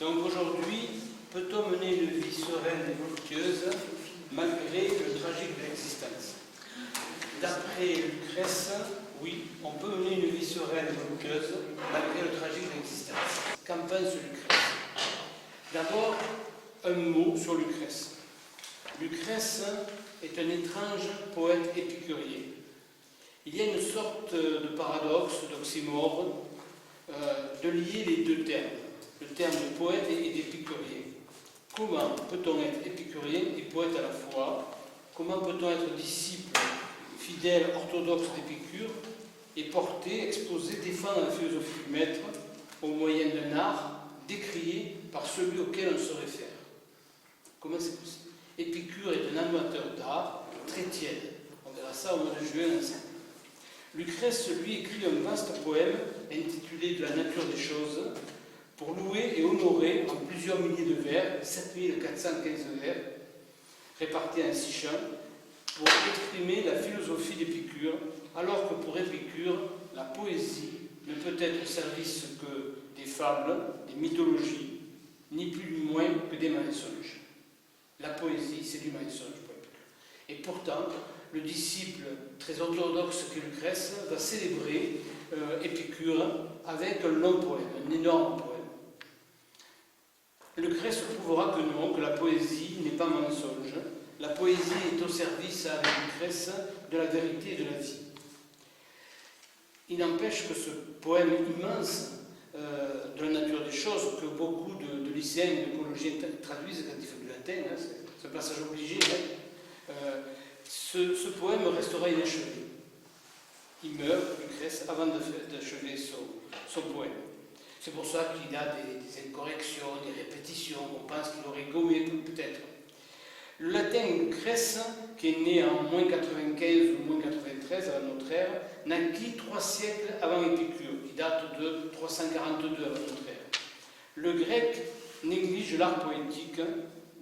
Donc aujourd'hui, peut-on mener une vie sereine et voluptueuse malgré le tragique de l'existence? D'après Lucrèce, oui, on peut mener une vie sereine et voluptueuse malgré le tragique de l'existence. Qu'en pense Lucrèce? D'abord, un mot sur Lucrèce. Lucrèce est un étrange poète épicurien. Il y a une sorte de paradoxe, d'oxymore, de lier les deux termes, le terme de poète et d'épicurien. Comment peut-on être épicurien et poète à la fois? Comment peut-on être disciple, fidèle, orthodoxe d'Épicure et porter, exposer, défendre la philosophie du maître au moyen d'un art décrié par celui auquel on se réfère? Comment c'est possible? Épicure est un amateur d'art très tiède. On verra ça au mois de juin ensemble. Lucrèce, lui, écrit un vaste poème intitulé « De la nature des choses » pour louer et honorer en plusieurs milliers de vers, 7415 vers, répartis en 6 chants, pour exprimer la philosophie d'Épicure, alors que pour Épicure, la poésie ne peut être au service que des fables, des mythologies, ni plus ni moins que des mensonges. La poésie, c'est du mensonge pour Épicure. Et pourtant, le disciple très orthodoxe qu'est Lucrèce va célébrer Épicure avec un long poème, un énorme poème. Lucrèce prouvera que non, que la poésie n'est pas mensonge. La poésie est au service, avec Lucrèce, de la vérité et de la vie. Il n'empêche que ce poème immense de la nature des choses, que beaucoup de lycéens et d'écologiens traduisent quand ils font du latin, hein, c'est un passage obligé, hein, ce poème restera inachevé. Il meurt, Lucrèce, avant d'achever son poème. C'est pour ça qu'il a des incorrections, des répétitions, on pense qu'il aurait gommé peut-être. Le latin Lucrèce, qui est né en moins 95 ou moins 93 avant notre ère, naquit 3 siècles avant Épicure, qui date de 342 avant notre ère. Le grec néglige l'art poétique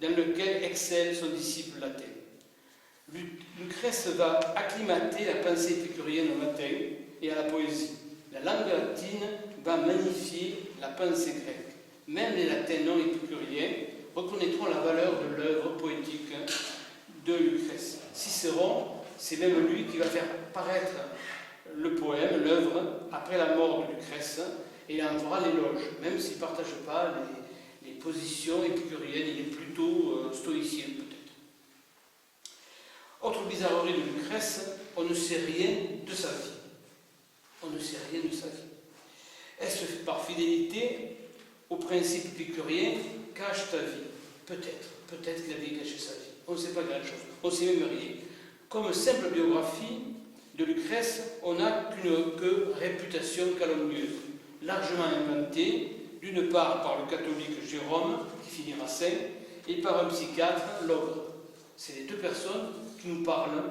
dans lequel excelle son disciple latin. Lucrèce va acclimater la pensée épicurienne au latin et à la poésie. La langue latine va magnifier la pensée grecque. Même les latins non épicuriens reconnaîtront la valeur de l'œuvre poétique de Lucrèce. Cicéron, c'est même lui qui va faire paraître le poème, l'œuvre, après la mort de Lucrèce, et il en fera l'éloge, même s'il ne partage pas les positions épicuriennes, il est plutôt stoïcien peut-être. Autre bizarrerie de Lucrèce, on ne sait rien de sa vie. On ne sait rien de sa vie. Est-ce par fidélité au principe épicurien, cache ta vie? Peut-être qu'il avait caché sa vie. On ne sait pas grand-chose. On ne sait même rien. Comme simple biographie de Lucrèce, on n'a que réputation calomnieuse, largement inventée, d'une part par le catholique Jérôme, qui finira saint, et par un psychiatre, Logre. C'est les deux personnes qui nous parlent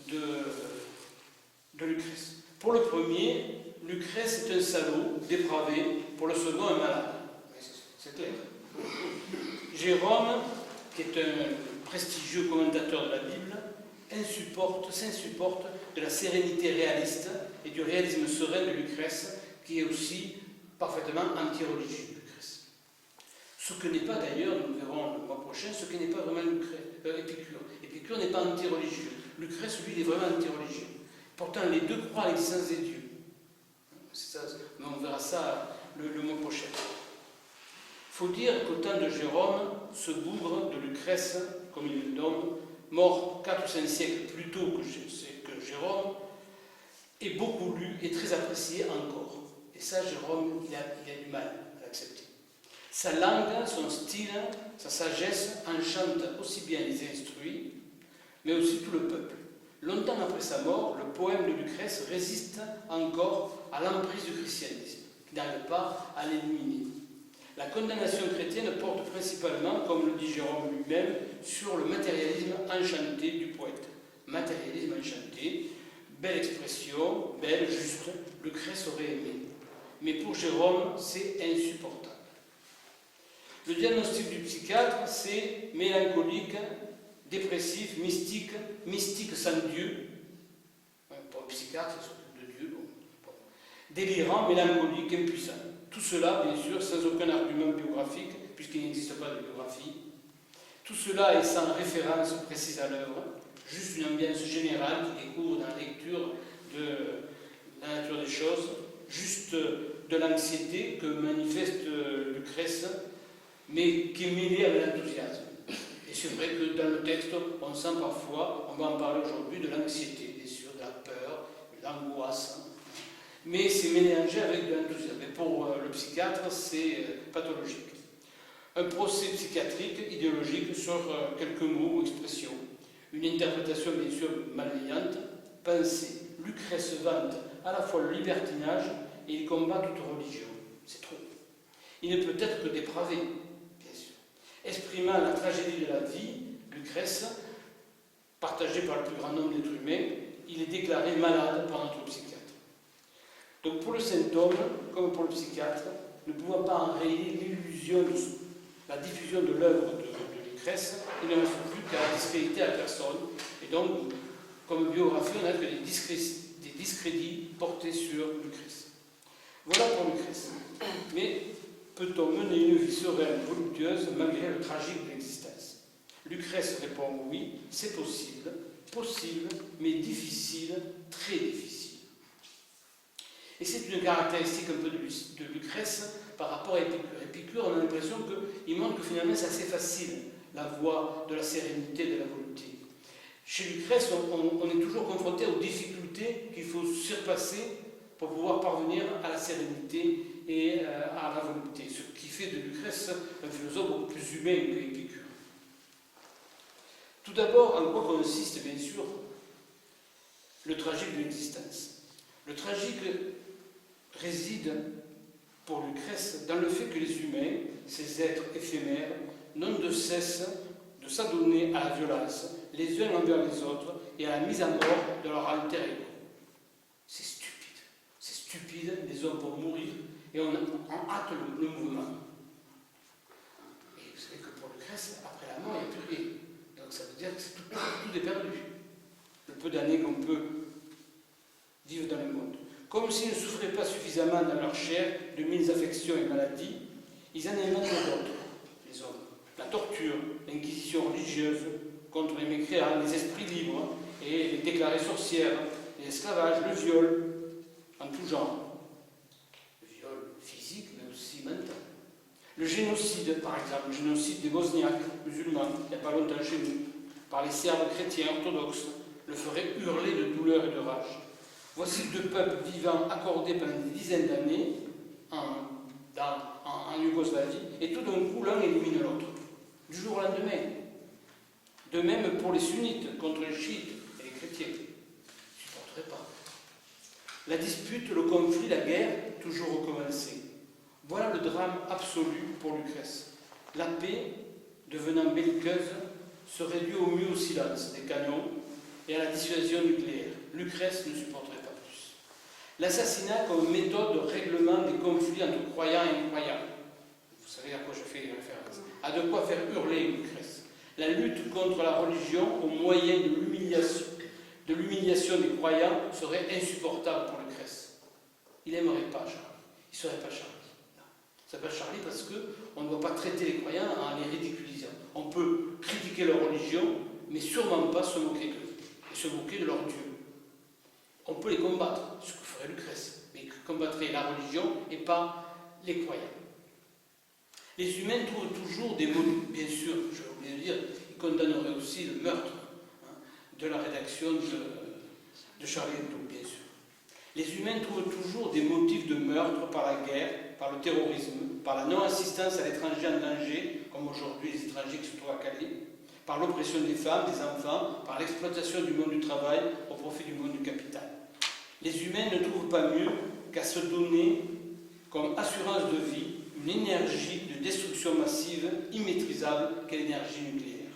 de Lucrèce. Pour le premier, Lucrèce est un salaud, dépravé, pour le second, un malade. C'est clair. Jérôme, qui est un prestigieux commentateur de la Bible, s'insupporte de la sérénité réaliste et du réalisme serein de Lucrèce, qui est aussi parfaitement anti-religieux, Lucrèce. Ce que n'est pas d'ailleurs, nous verrons le mois prochain, ce qui n'est pas vraiment Épicure. Épicure n'est pas anti-religieux. Lucrèce, lui, il est vraiment anti-religieux. Pourtant, les deux croient à l'existence des dieux. Ça, mais on verra ça le mois prochain. Il faut dire qu'au temps de Jérôme, ce bougre de Lucrèce, comme il le nomme, mort 4 ou 5 siècles plus tôt que Jérôme, est beaucoup lu et très apprécié encore. Et ça, Jérôme, il a du mal à l'accepter. Sa langue, son style, sa sagesse enchantent aussi bien les instruits, mais aussi tout le peuple. Longtemps après sa mort, le poème de Lucrèce résiste encore à l'emprise du christianisme, qui n'arrive pas à l'éliminer. La condamnation chrétienne porte principalement, comme le dit Jérôme lui-même, sur le matérialisme enchanté du poète. Matérialisme enchanté, belle expression, belle, juste, Lucrèce aurait aimé. Mais pour Jérôme, c'est insupportable. Le diagnostic du psychiatre, c'est mélancolique, dépressif, mystique sans Dieu. Pour le psychiatre, c'est surtout de Dieu. Bon. Délirant, mélancolique, impuissant. Tout cela, bien sûr, sans aucun argument biographique, puisqu'il n'existe pas de biographie. Tout cela est sans référence précise à l'œuvre, juste une ambiance générale qui découvre dans la lecture de la nature des choses, juste de l'anxiété que manifeste Lucrèce, mais qui est mêlée avec l'enthousiasme. Et c'est vrai que dans le texte, on sent parfois, on va en parler aujourd'hui, de l'anxiété, bien sûr, de la peur, de l'angoisse, mais c'est mélangé avec de l'enthousiasme. Et pour le psychiatre, c'est pathologique. Un procès psychiatrique, idéologique, sur quelques mots ou expressions. Une interprétation, bien sûr, malveillante, pensée. Lucrèce vante à la fois le libertinage et il combat toute religion. C'est trop. Il ne peut être que dépravé, bien sûr. Exprimant la tragédie de la vie, Lucrèce, partagée par le plus grand nombre d'êtres humains, il est déclaré malade par notre psychiatre. Donc pour le saint homme, comme pour le psychiatre, ne pouvant pas enrayer l'illusion de la diffusion de l'œuvre de Lucrèce, il ne reste plus qu'à discréditer la personne. Et donc, comme biographie, on n'a que des discrédits portés sur Lucrèce. Voilà pour Lucrèce. Mais peut-on mener une vie sereine, voluptueuse, malgré le tragique de l'existence? Lucrèce répond oui, c'est possible, mais difficile, très difficile. Et c'est une caractéristique un peu de Lucrèce par rapport à Épicure. Épicure, on a l'impression qu'il montre que finalement c'est assez facile, la voie de la sérénité, de la volupté. Chez Lucrèce, on est toujours confronté aux difficultés qu'il faut surpasser pour pouvoir parvenir à la sérénité et à la volupté. Ce qui fait de Lucrèce un philosophe beaucoup plus humain qu'Épicure. Tout d'abord, en quoi consiste, bien sûr, le tragique de l'existence? Le tragique réside, pour Lucrèce, dans le fait que les humains, ces êtres éphémères, n'ont de cesse de s'adonner à la violence, les uns envers les autres, et à la mise à mort de leur alter ego. C'est stupide. C'est stupide, les hommes vont mourir, et on hâte le mouvement. Et vous savez que pour Lucrèce, après la mort, il n'y a plus rien. Donc ça veut dire que tout est perdu. Le peu d'années qu'on peut vivre dans le monde. Comme s'ils ne souffraient pas suffisamment dans leur chair de mille affections et maladies, ils en inventent d'autres, les hommes. La torture, l'inquisition religieuse contre les mécréants, les esprits libres et les déclarées sorcières, l'esclavage, le viol, en tout genre. Le viol physique, mais aussi mental. Le génocide, par exemple, le génocide des Bosniaques musulmans, il n'y a pas longtemps chez nous, par les Serbes chrétiens orthodoxes, le ferait hurler de douleur et de rage. Voici deux peuples vivants accordés pendant des dizaines d'années en Yougoslavie, et tout d'un coup, l'un élimine l'autre, du jour au lendemain. De même pour les sunnites contre les chiites et les chrétiens. Je ne supporterai pas. La dispute, le conflit, la guerre, toujours recommencée. Voilà le drame absolu pour Lucrèce. La paix, devenant belliqueuse, se réduit au mieux au silence des canons et à la dissuasion nucléaire. Lucrèce ne supporterait pas plus. L'assassinat comme méthode de règlement des conflits entre croyants et incroyants. Vous savez à quoi je fais référence. A de quoi faire hurler Lucrèce. La lutte contre la religion au moyen de l'humiliation des croyants serait insupportable pour Lucrèce. Il n'aimerait pas Charlie. Il ne serait pas Charlie. Non. Il s'appelle Charlie parce qu'on ne doit pas traiter les croyants en les ridiculisant. On peut critiquer leur religion, mais sûrement pas se moquer d'eux. Et se moquer de leur Dieu. On peut les combattre, ce que ferait Lucrèce, mais qui combattrait la religion et pas les croyants. Les humains trouvent toujours des mots, bien sûr, je vais oublier de dire, ils condamneraient aussi le meurtre de la rédaction de Charlie Hebdo, bien sûr. Les humains trouvent toujours des motifs de meurtre par la guerre, par le terrorisme, par la non-assistance à l'étranger en danger, comme aujourd'hui les étrangers qui se trouvent à Calais, par l'oppression des femmes, des enfants, par l'exploitation du monde du travail au profit du monde du capital. Les humains ne trouvent pas mieux qu'à se donner comme assurance de vie une énergie de destruction massive immaîtrisable qu'est l'énergie nucléaire.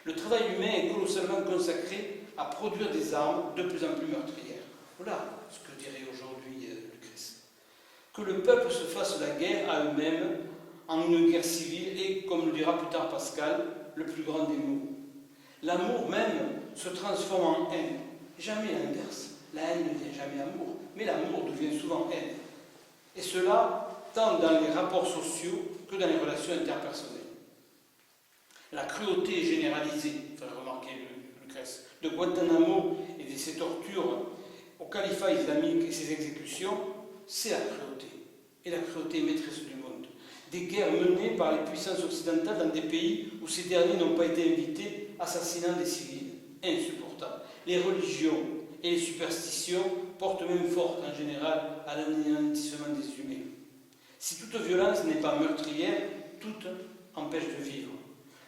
Le travail humain est colossalement consacré à produire des armes de plus en plus meurtrières. Voilà ce que dirait aujourd'hui Lucrèce. Que le peuple se fasse la guerre à eux-mêmes en une guerre civile est, comme le dira plus tard Pascal, le plus grand des maux. L'amour même se transforme en haine. Jamais l'inverse. La haine ne devient jamais amour, mais l'amour devient souvent haine. Et cela tant dans les rapports sociaux que dans les relations interpersonnelles. La cruauté généralisée, fait remarquer Lucrèce, de Guantanamo et de ses tortures au califat islamique et ses exécutions, c'est la cruauté. Et la cruauté est maîtresse du monde. Des guerres menées par les puissances occidentales dans des pays où ces derniers n'ont pas été invités, assassinant des civils. Insupportable. Les religions et les superstitions portent même fort en général à l'anéantissement des humains. Si toute violence n'est pas meurtrière, toute empêche de vivre.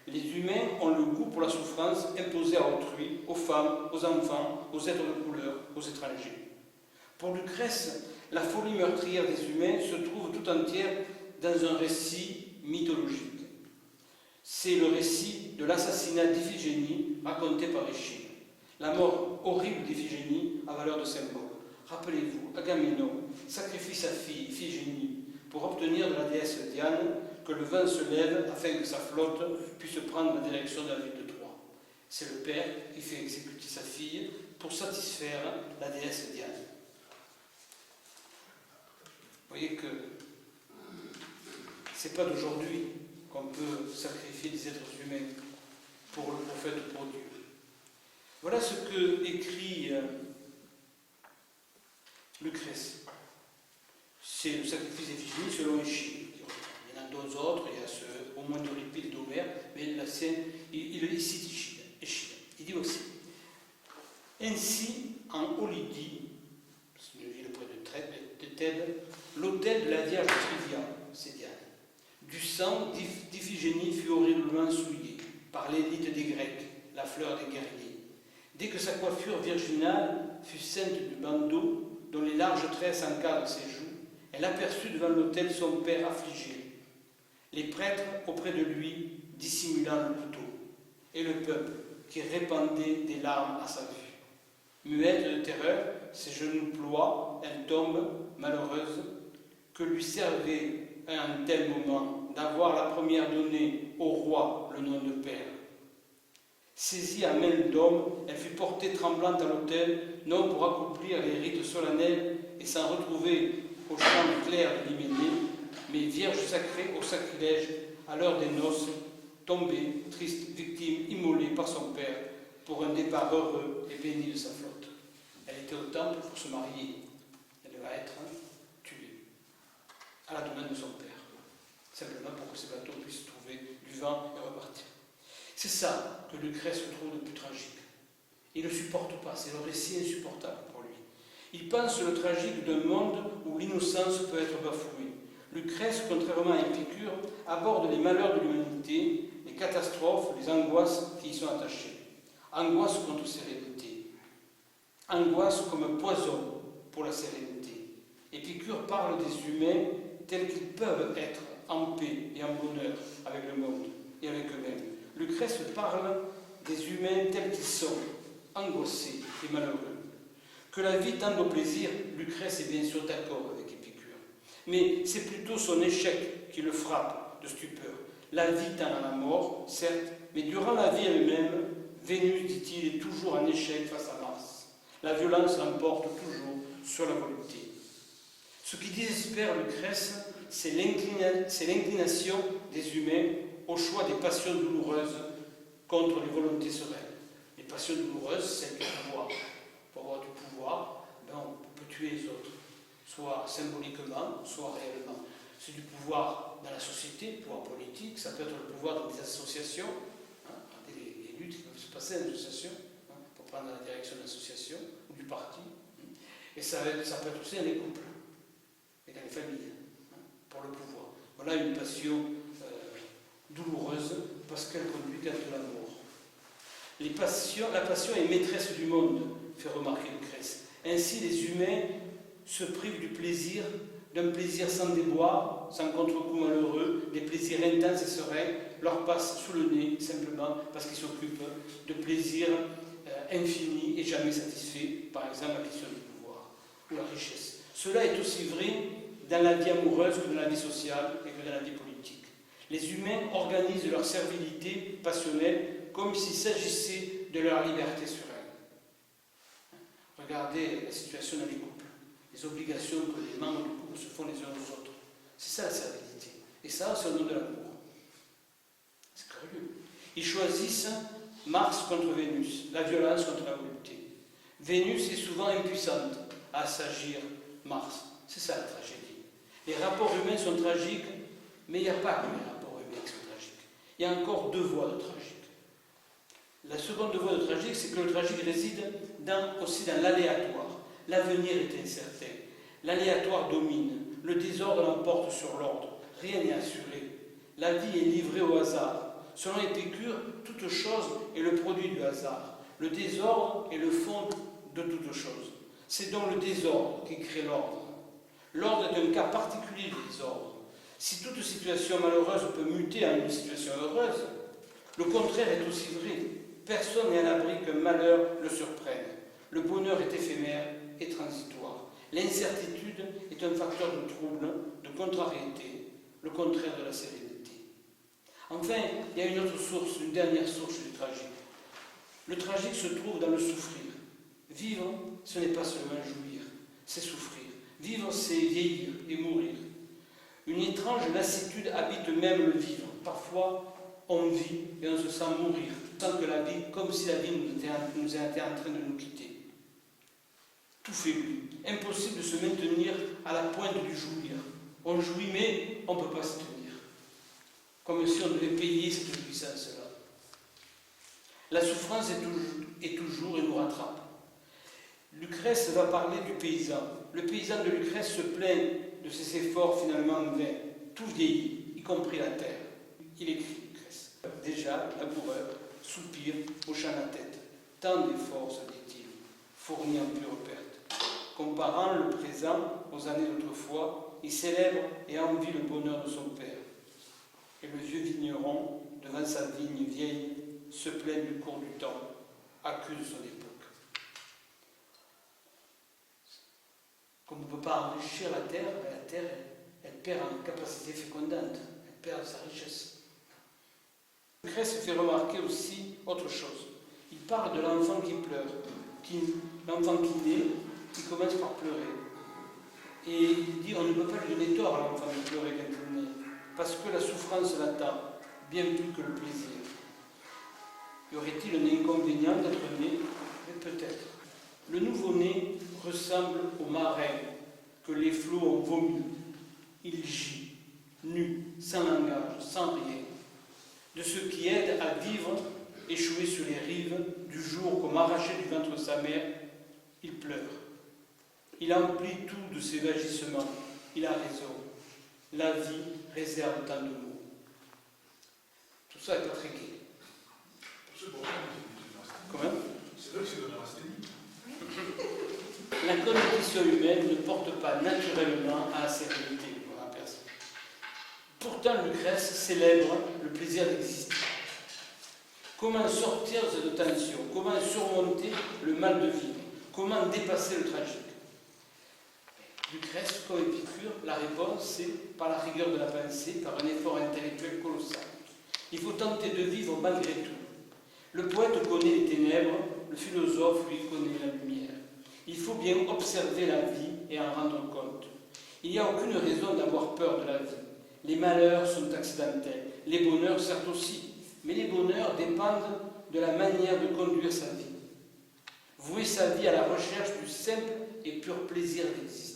Les humains ont le goût pour la souffrance imposée à autrui, aux femmes, aux enfants, aux êtres de couleur, aux étrangers. Pour Lucrèce, la folie meurtrière des humains se trouve tout entière dans un récit mythologique. C'est le récit de l'assassinat d'Iphigénie raconté par Échille. La mort horrible d'Iphigénie à valeur de symbole. Rappelez-vous, Agamemnon sacrifie sa fille Iphigénie pour obtenir de la déesse Diane que le vent se lève afin que sa flotte puisse prendre la direction de la ville de Troie. C'est le père qui fait exécuter sa fille pour satisfaire la déesse Diane. Vous voyez que c'est pas d'aujourd'hui qu'on peut sacrifier des êtres humains pour le prophète ou pour Dieu. Voilà ce que écrit Lucrèce. C'est le sacrifice d'Iphigénie selon Échille. Il y en a deux autres, il y a ceux au moins d'Euripide et d'Homère, mais là il cite Échille. Il dit aussi: ainsi, en Olydie, c'est une ville près de Thèbes, l'autel de la Vierge Trivia, c'est Diane, du sang d'Iphigénie fut horriblement souillé par l'élite des Grecs, la fleur des guerriers. Dès que sa coiffure virginale fut ceinte du bandeau, dont les larges tresses encadrent ses joues, elle aperçut devant l'autel son père affligé, les prêtres auprès de lui dissimulant le couteau, et le peuple qui répandait des larmes à sa vue. Muette de terreur, ses genoux ploient, elle tombe, malheureuse, que lui servait à un tel moment d'avoir la première donnée au roi le nom de père. Saisie à main d'homme, elle fut portée tremblante à l'autel, non pour accomplir les rites solennels et s'en retrouver au champ clair de l'hyménée, mais vierge sacrée au sacrilège, à l'heure des noces, tombée, triste, victime, immolée par son père, pour un départ heureux et béni de sa flotte. Elle était au temple pour se marier. Elle va être tuée à la demande de son père, simplement pour que ses bateaux puissent trouver du vent et repartir. C'est ça que Lucrèce trouve de plus tragique. Il ne le supporte pas, c'est le récit insupportable pour lui. Il pense le tragique d'un monde où l'innocence peut être bafouée. Lucrèce, contrairement à Épicure, aborde les malheurs de l'humanité, les catastrophes, les angoisses qui y sont attachées. Angoisse contre sérénité. Angoisse comme poison pour la sérénité. Épicure parle des humains tels qu'ils peuvent être en paix et en bonheur avec le monde et avec eux-mêmes. Lucrèce parle des humains tels qu'ils sont, angoissés et malheureux. Que la vie tende au plaisir, Lucrèce est bien sûr d'accord avec Épicure. Mais c'est plutôt son échec qui le frappe de stupeur. La vie tend à la mort, certes, mais durant la vie elle-même, Vénus, dit-il, est toujours en échec face à Mars. La violence l'emporte toujours sur la volonté. Ce qui désespère Lucrèce, c'est l'inclination des humains au choix des passions douloureuses contre les volontés sereines. Les passions douloureuses, c'est le pouvoir. Pour avoir du pouvoir, on peut tuer les autres, soit symboliquement, soit réellement. C'est du pouvoir dans la société, le pouvoir politique, ça peut être le pouvoir dans des associations, des luttes qui peuvent se passer dans l'association, pour prendre la direction de l'association ou du parti. Et ça peut être aussi dans les couples et dans les familles, pour le pouvoir. Voilà une passion douloureuse parce qu'elle conduit qu'à la mort. La passion est maîtresse du monde, fait remarquer Lucrèce. Ainsi, les humains se privent du plaisir, d'un plaisir sans déboire, sans contre-coup malheureux, des plaisirs intenses et sereins, leur passent sous le nez simplement parce qu'ils s'occupent de plaisirs infinis et jamais satisfaits, par exemple la question du pouvoir ou la richesse. Cela est aussi vrai dans la vie amoureuse que dans la vie sociale et que dans la vie politique. Les humains organisent leur servilité passionnelle comme s'il s'agissait de leur liberté sereine. Regardez la situation dans les couples, les obligations que les membres du couple se font les uns aux autres. C'est C'est ça la sérénité. Et ça, c'est au nom de l'amour. C'est curieux. Ils choisissent Mars contre Vénus, la violence contre la volupté. Vénus est souvent impuissante à s'agir Mars. C'est ça la tragédie. Les rapports humains sont tragiques, mais il n'y a pas que les rapports humains qui sont tragiques. Il y a encore deux voies de tragique. La seconde voie de tragique, c'est que le tragique réside aussi dans l'aléatoire. L'avenir est incertain. L'aléatoire domine. Le désordre l'emporte sur l'ordre. Rien n'est assuré. La vie est livrée au hasard. Selon Épicure, toute chose est le produit du hasard. Le désordre est le fond de toute chose. C'est donc le désordre qui crée l'ordre. L'ordre est un cas particulier du désordre. Si toute situation malheureuse peut muter en une situation heureuse, le contraire est aussi vrai. Personne n'est à l'abri qu'un malheur le surprenne. Le bonheur est éphémère et transitoire. L'incertitude est un facteur de trouble, de contrariété, le contraire de la sérénité. Enfin, il y a une autre source, une dernière source du tragique. Le tragique se trouve dans le souffrir. Vivre, ce n'est pas seulement jouir, c'est souffrir. Vivre, c'est vieillir et mourir. Une étrange lassitude habite même le vivre. Parfois, on vit et on se sent mourir, tant que la vie, comme si la vie nous était en train de nous quitter. Tout faiblit. Impossible de se maintenir à la pointe du jouir. On jouit, mais on ne peut pas se tenir. Comme si on devait payer cette puissance-là. La souffrance est toujours et nous rattrape. Lucrèce va parler du paysan. Le paysan de Lucrèce se plaint de ses efforts finalement vains. Tout vieillit, y compris la terre. Il écrit Lucrèce. Déjà, laboureur, soupire, hochant la tête. Tant d'efforts, se dit-il, fournis en pure perte. Comparant le présent aux années d'autrefois, il célèbre et envie le bonheur de son père. Et le vieux vigneron, devant sa vigne vieille, se plaint du cours du temps, accuse son époque. Comme on ne peut pas enrichir la terre, elle perd en capacité fécondante, elle perd sa richesse. Lucrèce fait remarquer aussi autre chose. Il parle de l'enfant qui pleure, l'enfant qui naît, qui commence par pleurer. Et il dit on ne peut pas lui donner tort à l'enfant de pleurer quand il naît, parce que la souffrance l'attend, bien plus que le plaisir. Y aurait-il un inconvénient d'être né? Peut-être. Le nouveau-né ressemble au marin que les flots ont vomi. Il gît, nu, sans langage, sans rien. De ce qui aide à vivre, échoué sur les rives, du jour comme arraché du ventre de sa mère, il pleure. Il emplit tout de ses vagissements. Il a raison. La vie réserve tant de mots. Tout ça n'est pas très gai. Comment? C'est là que c'est de la rasthénie. La condition humaine ne porte pas naturellement à la sérénité pour la personne. Pourtant, Lucrèce célèbre le plaisir d'exister. Comment sortir de cette tension? Comment surmonter le mal de vivre? Comment dépasser le tragique? Lucrèce, comme Épicure, la réponse c'est par la rigueur de la pensée, par un effort intellectuel colossal. Il faut tenter de vivre malgré tout. Le poète connaît les ténèbres, le philosophe, lui, connaît la lumière. Il faut bien observer la vie et en rendre compte. Il n'y a aucune raison d'avoir peur de la vie. Les malheurs sont accidentels, les bonheurs certes aussi, mais les bonheurs dépendent de la manière de conduire sa vie. Vouer sa vie à la recherche du simple et pur plaisir d'exister.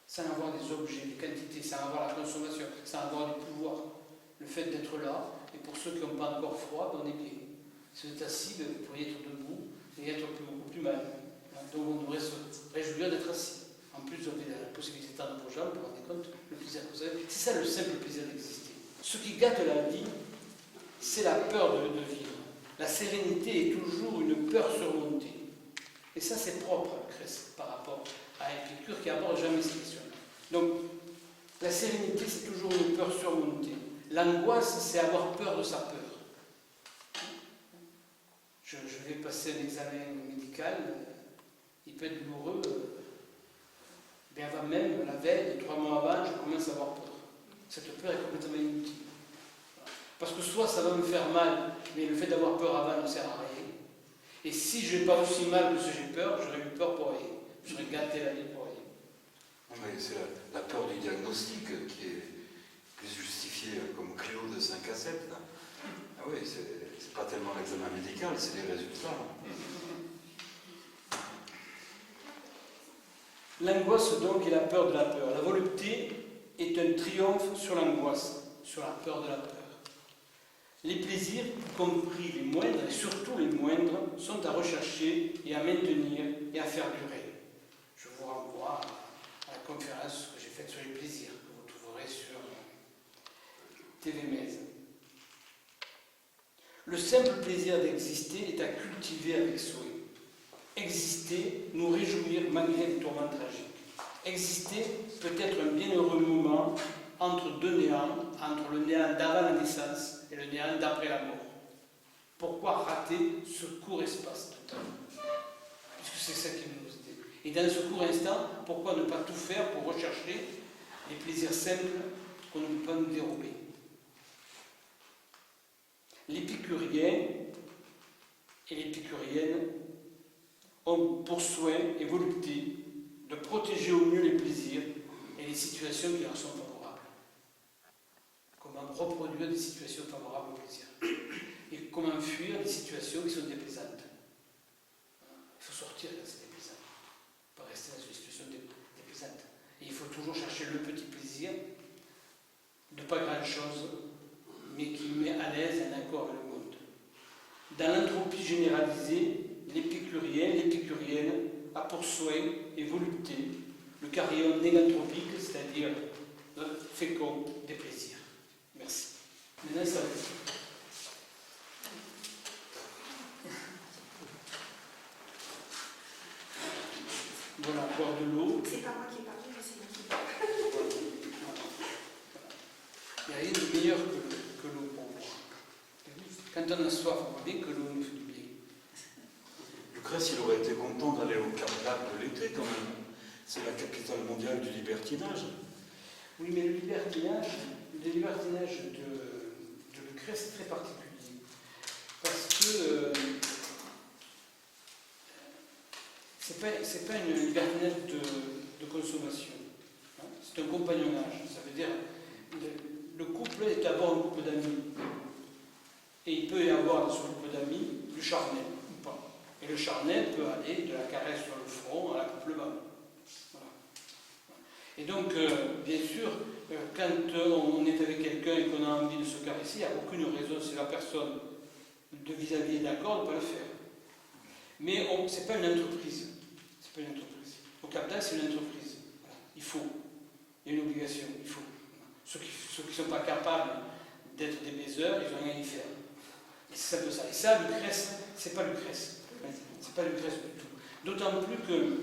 Sans avoir des objets, des quantités, sans avoir la consommation, sans avoir du pouvoir. Le fait d'être là, et pour ceux qui n'ont pas encore froid, on est bien. Si vous êtes assis, vous pourriez être debout et être beaucoup plus mal. Donc on devrait se réjouir d'être assis. En plus, vous avez la possibilité de tendre vos jambes, vous vous rendez compte, le plaisir que vous avez. C'est ça le simple plaisir d'exister. Ce qui gâte la vie, c'est la peur de vivre. La sérénité est toujours une peur surmontée. Et ça, c'est propre à Lucrèce par rapport à Épicure qui n'aborde jamais cette question. Donc, la sérénité, c'est toujours une peur surmontée. L'angoisse, c'est avoir peur de sa peur. Je vais passer un examen médical, il peut être douloureux. Bien avant même, la veille, 3 mois avant, je commence à avoir peur. Cette peur est complètement inutile. Parce que soit ça va me faire mal, mais le fait d'avoir peur avant ne sert à rien. Et si je n'ai pas aussi mal que ce que j'ai peur, j'aurais eu peur pour rien. J'aurais gâté la vie pour rien. C'est la peur du diagnostic qui est plus justifiée comme Clio de 5 à 7. Là. Ah oui, c'est pas tellement l'examen médical, c'est les résultats. L'angoisse donc est la peur de la peur. La volupté est un triomphe sur l'angoisse, sur la peur de la peur. Les plaisirs, y compris les moindres, et surtout les moindres, sont à rechercher et à maintenir et à faire durer. Je vous renvoie à la conférence que j'ai faite sur les plaisirs, que vous trouverez sur TV Metz. Le simple plaisir d'exister est à cultiver avec souhait. Exister, nous réjouir malgré les tourments tragiques. Exister peut être un bienheureux moment entre deux néants, entre le néant d'avant la naissance et le néant d'après la mort. Pourquoi rater ce court espace de temps? Puisque c'est ça qui nous dit. Et dans ce court instant, pourquoi ne pas tout faire pour rechercher les plaisirs simples qu'on ne peut pas nous dérober? L'épicurien et l'épicurienne ont pour soin et volonté de protéger au mieux les plaisirs et les situations qui leur sont favorables. Comment reproduire des situations favorables au plaisir et comment fuir des situations qui sont déplaisantes. Il faut sortir quand c'est déplaisant, pas rester dans une situation déplaisante. Et il faut toujours chercher le petit plaisir de pas grand-chose, mais qui met à l'aise et en accord avec le monde. Dans l'entropie généralisée, l'épicurien, l'épicurienne a pour soin et volonté le carillon négantropique, c'est-à-dire fécond des plaisirs. Merci. Maintenant, ça va. Voilà, boire de l'eau. C'est pas moi qui parle, mais c'est moi qui parle. Il n'y a rien de meilleur que l'eau pour boire. Quand on a soif, on voit bien que l'eau nous fait du bien. Lucrèce, il aurait été content d'aller au Cap d'Agde de l'été quand même. C'est la capitale mondiale du libertinage. Oui, mais le libertinage de Lucrèce est très particulier. Parce que c'est pas une libertinage de consommation. Hein, c'est un compagnonnage. Ça veut dire le couple est d'abord un couple d'amis. Et il peut y avoir dans ce couple d'amis du charnel ou pas. Et le charnel peut aller de la caresse sur le front à l'accouplement. Voilà. Et donc, bien sûr, quand on est avec quelqu'un et qu'on a envie de se caresser, il n'y a aucune raison, si la personne de vis-à-vis est d'accord, de ne pas le faire. Mais ce n'est pas une entreprise. C'est pas une entreprise. Au Cap d'Agde, c'est une entreprise. Voilà. Il faut. Il y a une obligation. Il faut. Ceux qui ne sont pas capables d'être des baiseurs, ils n'ont rien à y faire. Et c'est un peu ça. Et ça, Lucrèce, c'est pas Lucrèce. C'est pas Lucrèce du tout. D'autant plus que,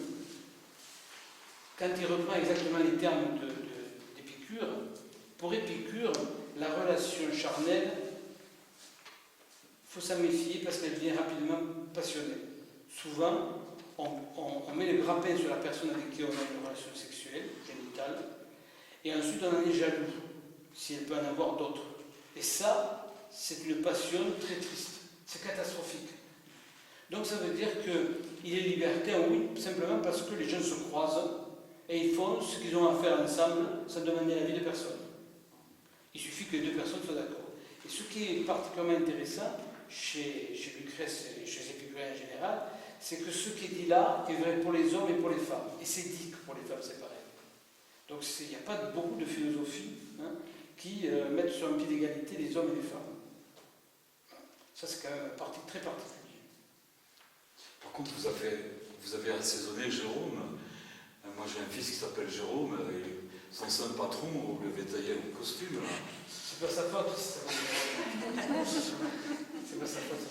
quand il reprend exactement les termes d'Épicure, pour Épicure, la relation charnelle, il faut s'en méfier parce qu'elle devient rapidement passionnelle. Souvent, on met le grappin sur la personne avec qui on a une relation sexuelle, génitale, et ensuite on en est jaloux, si elle peut en avoir d'autres. Et ça, c'est une passion très triste, c'est catastrophique. Donc ça veut dire qu'il est libertin, oui, simplement parce que les gens se croisent et ils font ce qu'ils ont à faire ensemble sans demander l'avis de personne. Il suffit que les deux personnes soient d'accord. Et ce qui est particulièrement intéressant chez Lucrèce et chez Épicure en général, c'est que ce qui est dit là est vrai pour les hommes et pour les femmes. Et c'est dit que pour les femmes, c'est pareil. Donc il n'y a pas beaucoup de philosophie qui mettent sur un pied d'égalité les hommes et les femmes. Ça, c'est quand même un parti très particulier. Par contre, vous avez assaisonné Jérôme. Moi, j'ai un fils qui s'appelle Jérôme. Son son patron, vous lui avez taillé un costume. C'est pas sa faute. C'est pas sa faute.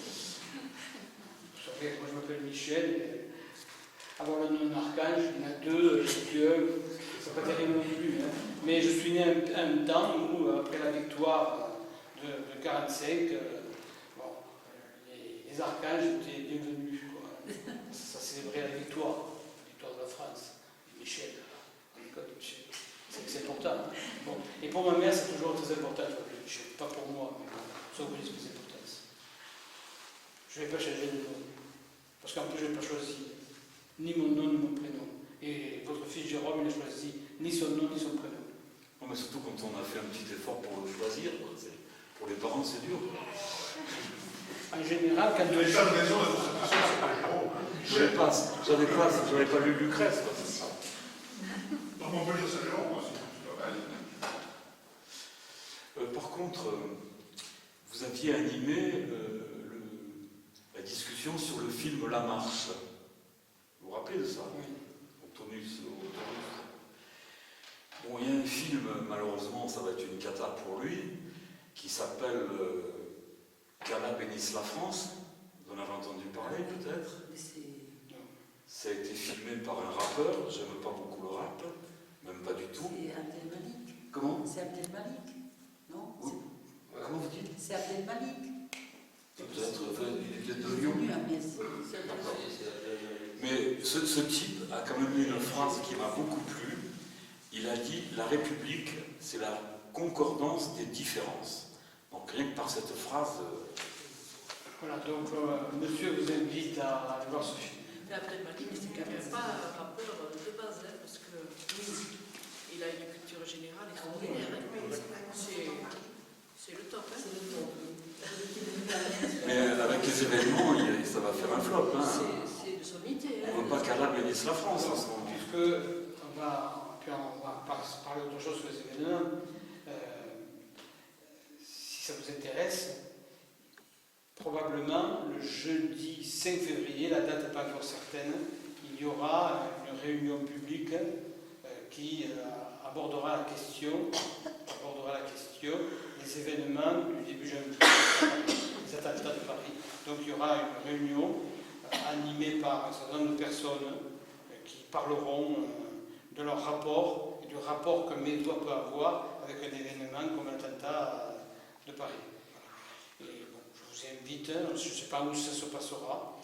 Vous savez, moi, je m'appelle Michel. Et avoir le nom d'archange, il y en a deux, Dieu, c'est pas terrible non plus. Hein. Mais je suis né à un temps où, après la victoire de 1945, les archanges étaient bienvenus. Ça célébrait la victoire de la France. Michel, l'école de Michel. C'est important. Hein. Bon. Et pour ma mère, c'est toujours très important. Pas pour moi, mais ça vous dit que c'est important. Je ne vais pas changer de nom. Parce qu'en plus, je n'ai pas choisi ni mon nom ni mon prénom. Et votre fils Jérôme, il a choisi ni son nom ni son prénom. Non, mais surtout quand on a fait un petit effort pour le choisir, quoi. Pour les parents, c'est dur, quoi. En général, quand Il y a pas de raison, la Constitution, c'est pas Jérôme. J'avais pas lu Lucrèce, quoi. Non, mais on peut dire ça Jérôme aussi, c'est pas mal. Par contre, vous aviez animé la discussion sur le film La Marche. Vous vous rappelez de ça? oui. Autonus. Bon, il y a un film, malheureusement, ça va être une cata pour lui, qui s'appelle Qu'Allah bénisse la France. Vous en avez entendu parler, peut-être? Ça a été filmé par un rappeur, j'aime pas beaucoup le rap, même pas du tout. C'est Abdelmalik. Comment? C'est Abdelmalik, non? Oui. Comment vous dites? C'est Abdelmalik. Peut-être, il est de Lyon. Mais ce type a quand même eu une phrase qui m'a beaucoup plu. Il a dit « La République, c'est la concordance des différences ». Donc rien que par cette phrase... Voilà, donc monsieur vous invite à aller voir ce film. Mais après, Malik, c'est quand même pas un rappeur de base, hein, parce que il a une culture générale extraordinaire. C'est le top. Hein. Mais avec les événements, ça va faire un flop. Hein. C'est de sommité. On ne veut pas qu'Allah bénisse la France en ce moment. Puisque on va parler d'autre chose sur les événements. Si ça vous intéresse, probablement le jeudi 5 février, la date n'est pas encore certaine, il y aura une réunion publique qui abordera la question des événements du début janvier, les attentats de Paris. Donc il y aura une réunion animée par un certain nombre de personnes qui parleront de leur rapport et du rapport que Médois peut avoir avec un événement comme l'attentat de Paris. Et bon, je vous invite, je ne sais pas où ça se passera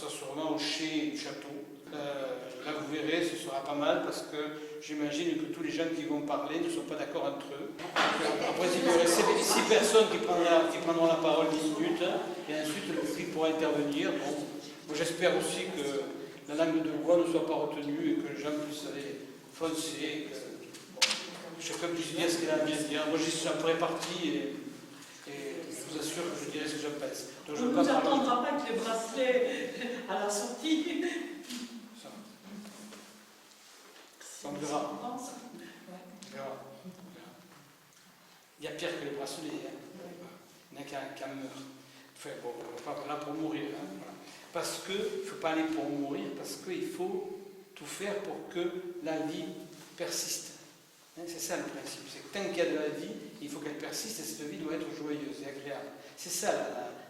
sûrement au chai du château. Là vous verrez, ce sera pas mal parce que j'imagine que tous les gens qui vont parler ne sont pas d'accord entre eux. Après, il y aurait 6 personnes qui prendront la parole 10 minutes et ensuite le public pourra intervenir. Bon, moi j'espère aussi que la langue de bois ne soit pas retenue et que les gens puissent aller foncer, que chacun puisse dire ce qu'il a à bien dire. Moi j'en ferai partie et je vous assure que je dirai ce que je pense. Donc, On ne nous attendra pas avec les bracelets à la sortie. On verra. On verra. Il y a pire que les bracelets. Hein. Il n'y a qu'un meurt. Enfin, bon, on n'est pas là pour mourir. Hein. Voilà. Parce qu'il ne faut pas aller pour mourir, parce qu'il faut tout faire pour que la vie persiste. Hein, c'est ça le principe. C'est que tant qu'il y a de la vie, il faut qu'elle persiste et cette vie doit être joyeuse et agréable. C'est ça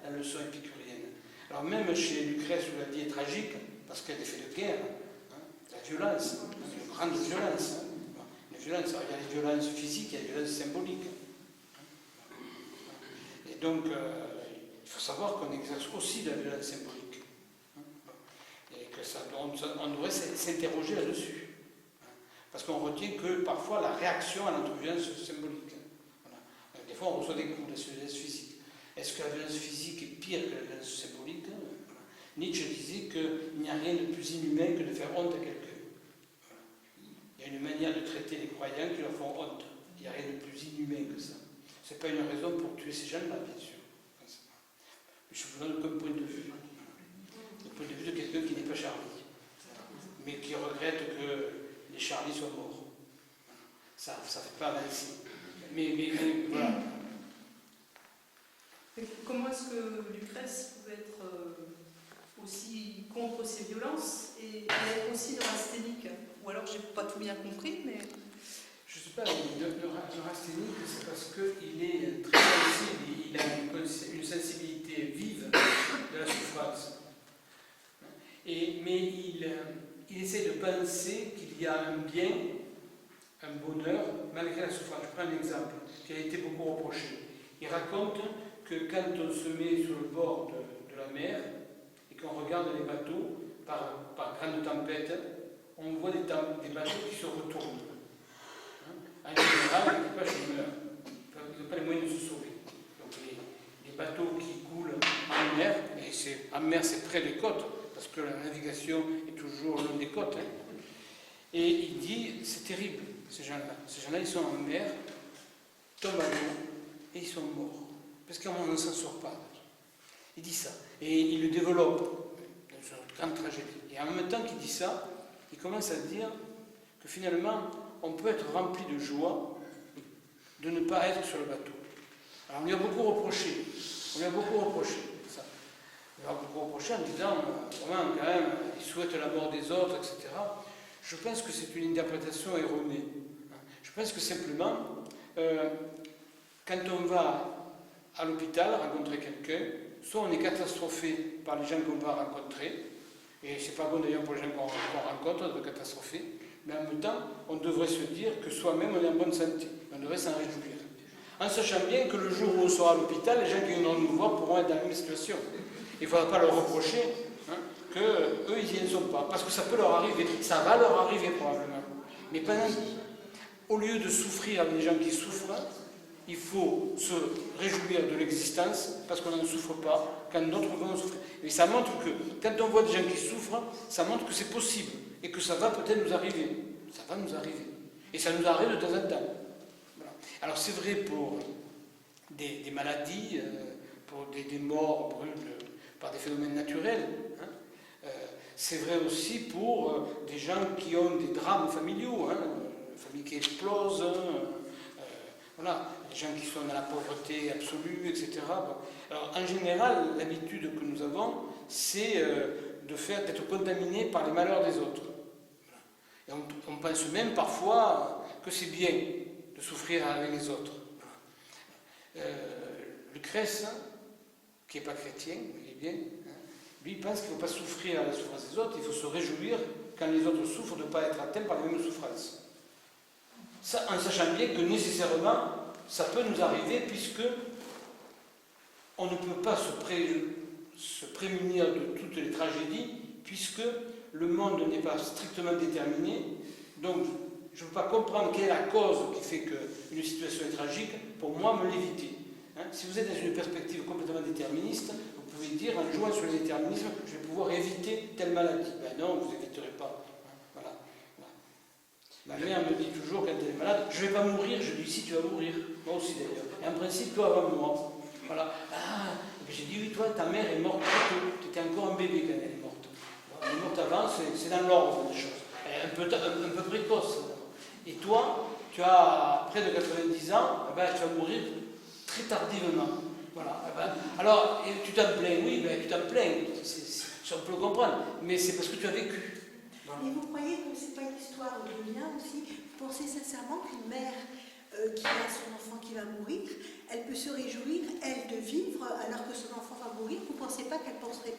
la leçon épicurienne. Alors même chez Lucrèce où la vie est tragique, parce qu'il y a des faits de guerre, hein, la violence, une grande violence. Hein, une violence. Alors, il y a les violences physiques, il y a les violences symboliques. Et donc, il faut savoir qu'on exerce aussi de la violence symbolique. Et que on devrait s'interroger là-dessus. Parce qu'on retient que parfois la réaction à notre violence symbolique. Voilà. Des fois, on reçoit des coups de violence physique. Est-ce que la violence physique est pire que la violence symbolique? Voilà. Nietzsche disait qu'il n'y a rien de plus inhumain que de faire honte à quelqu'un. Voilà. Il y a une manière de traiter les croyants qui leur font honte. Il n'y a rien de plus inhumain que ça. Ce n'est pas une raison pour tuer ces gens-là, bien sûr. Je vous donne comme point de vue. Le point de vue de quelqu'un qui n'est pas Charlie, mais qui regrette que les Charlie soient morts. Ça ne fait pas avancer. Mais voilà. Mais comment est-ce que Lucrèce pouvait être aussi contre ces violences et être aussi neurasthénique? Ou alors j'ai pas tout bien compris, mais... Je ne sais pas, le neurasthénique, c'est parce qu'il est très sensible, il a une sensibilité vive de la souffrance. Mais il essaie de penser qu'il y a un bien, un bonheur, malgré la souffrance. Je prends un exemple qui a été beaucoup reproché. Il raconte que quand on se met sur le bord de la mer et qu'on regarde les bateaux par grande tempête, on voit des bateaux qui se retournent. En général, l'équipage meurt. Ils n'ont pas les moyens de se sauver. Donc les bateaux qui coulent en mer, et en mer c'est près des côtes, parce que la navigation est toujours long des côtes. Et il dit, c'est terrible. ces gens-là. Ces gens-là, ils sont en mer, tombent à l'eau et ils sont morts. Parce qu'on ne s'en sort pas. Il dit ça. Et il le développe dans une grande tragédie. Et en même temps qu'il dit ça, il commence à dire que finalement, on peut être rempli de joie de ne pas être sur le bateau. Alors on lui a beaucoup reproché. On lui a beaucoup reproché ça. On lui a beaucoup reproché en disant, vraiment, quand même, il souhaite la mort des autres, etc. Je pense que c'est une interprétation erronée. Je pense que simplement, quand on va à l'hôpital rencontrer quelqu'un, soit on est catastrophé par les gens qu'on va rencontrer, et c'est pas bon d'ailleurs pour les gens qu'on rencontre de catastropher, mais en même temps, on devrait se dire que soi-même on est en bonne santé, on devrait s'en réjouir. En sachant bien que le jour où on sera à l'hôpital, les gens qui viendront nous voir pourront être dans la même situation. Il ne faudra pas leur reprocher qu'eux, ils n'y sont pas, parce que ça peut leur arriver, ça va leur arriver probablement. Mais au lieu de souffrir avec les gens qui souffrent, il faut se réjouir de l'existence parce qu'on n'en souffre pas quand d'autres vont souffrir. Et ça montre que, quand on voit des gens qui souffrent, ça montre que c'est possible et que ça va peut-être nous arriver. Ça va nous arriver. Et ça nous arrive de temps en temps. Voilà. Alors c'est vrai pour des maladies, pour des morts brûlent par des phénomènes naturels. C'est vrai aussi pour des gens qui ont des drames familiaux, familles qui explosent, voilà, des gens qui sont dans la pauvreté absolue, etc. Bon. Alors, en général, l'habitude que nous avons, c'est d'être contaminés par les malheurs des autres. Et on pense même parfois que c'est bien de souffrir avec les autres. Lucrèce, qui n'est pas chrétien, il est bien, lui il pense qu'il ne faut pas souffrir à la souffrance des autres, il faut se réjouir quand les autres souffrent de ne pas être atteints par les mêmes souffrances. Ça, en sachant bien que nécessairement, ça peut nous arriver puisque on ne peut pas se prémunir de toutes les tragédies puisque le monde n'est pas strictement déterminé. Donc, je ne peux pas comprendre quelle est la cause qui fait qu'une situation est tragique pour moi me l'éviter. Si vous êtes dans une perspective complètement déterministe, vous pouvez dire en jouant sur le déterminisme, je vais pouvoir éviter telle maladie. Ben non, vous n'éviterez pas. Voilà. Ma mère me dit toujours quand elle est malade, je ne vais pas mourir, je lui dis si tu vas mourir, moi aussi d'ailleurs. Et en principe, toi avant moi. Voilà. Ah, j'ai dit oui, toi, ta mère est morte très tôt, tu étais encore un bébé quand elle est morte. Elle est morte avant, c'est dans l'ordre des choses. Elle est un peu précoce. Et toi, tu as près de 90 ans, eh ben, tu vas mourir très tardivement. Voilà. Eh ben, alors, tu t'en plains, oui, ben, tu t'en plains, on peut le comprendre, mais c'est parce que tu as vécu. Et vous croyez que ce n'est pas une histoire de lien aussi? Vous pensez sincèrement qu'une mère qui a son enfant qui va mourir, elle peut se réjouir, elle, de vivre alors que son enfant va mourir? Vous ne pensez pas qu'elle penserait,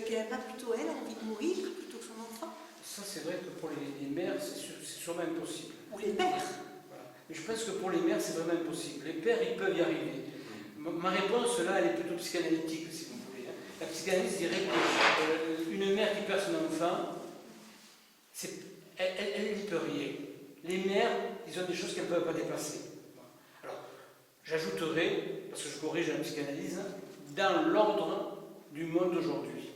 qu'elle a plutôt, elle, envie de mourir plutôt que son enfant? Ça, c'est vrai que pour les mères, c'est sûrement impossible. Ou les pères? Voilà. Mais je pense que pour les mères, c'est vraiment impossible. Les pères, ils peuvent y arriver. Ma réponse, là, elle est plutôt psychanalytique, si vous voulez. La psychanalyse dirait qu'une mère qui perd son enfant, elle n'y peut rien. Les mères, ils ont des choses qu'elles ne peuvent pas dépasser. Alors, j'ajouterai, parce que je corrige la psychanalyse, dans l'ordre du monde aujourd'hui.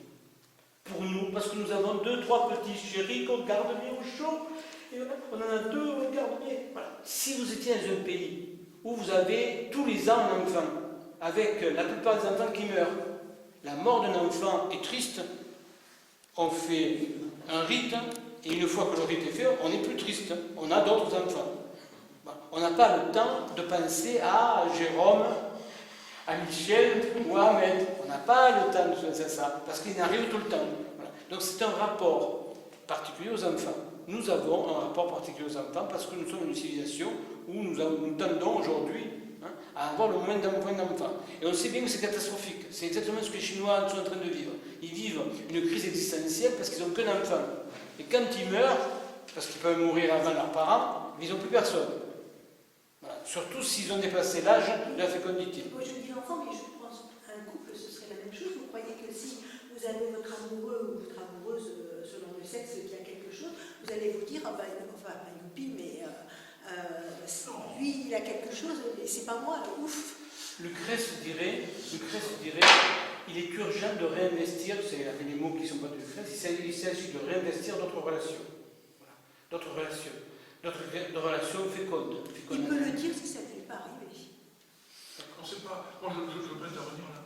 Pour nous, parce que nous avons 2, 3 petits chéris qu'on garde bien au chaud, et on en a 2, on garde bien. Voilà. Si vous étiez dans un pays où vous avez tous les ans un enfant, avec la plupart des enfants qui meurent, la mort d'un enfant est triste, on fait un rite, et une fois que le rite est fait, on n'est plus triste, on a d'autres enfants. On n'a pas le temps de penser à Jérôme, à Michel ou à Ahmed. On n'a pas le temps de penser à ça, parce qu'il arrive tout le temps. Voilà. Donc c'est un rapport particulier aux enfants. Nous avons un rapport particulier aux enfants parce que nous sommes une civilisation où nous tendons aujourd'hui à avoir le moins d'enfants. Et on sait bien que c'est catastrophique. C'est exactement ce que les Chinois sont en train de vivre. Ils vivent une crise existentielle parce qu'ils n'ont qu'un enfant. Et quand ils meurent, parce qu'ils peuvent mourir avant leurs parents, ils n'ont plus personne. Voilà. Surtout s'ils ont dépassé l'âge de la fécondité. Moi je dis enfant, mais je pense à un couple, ce serait la même chose. Vous croyez que si vous avez votre amoureux ou votre amoureuse, selon le sexe, qu'il y a quelque chose, vous allez vous dire, enfin, pas youpi, mais lui, il a quelque chose, et c'est pas moi, ouf. Lucrèce dirait, il est urgent de réinvestir, c'est les mots qui ne sont pas de Lucrèce, il s'agit de réinvestir d'autres relations. Voilà. D'autres relations. de relations fécondes. Il peut le dire si ça ne lui est pas arrivé. On ne sait pas. Moi, je peux intervenir là.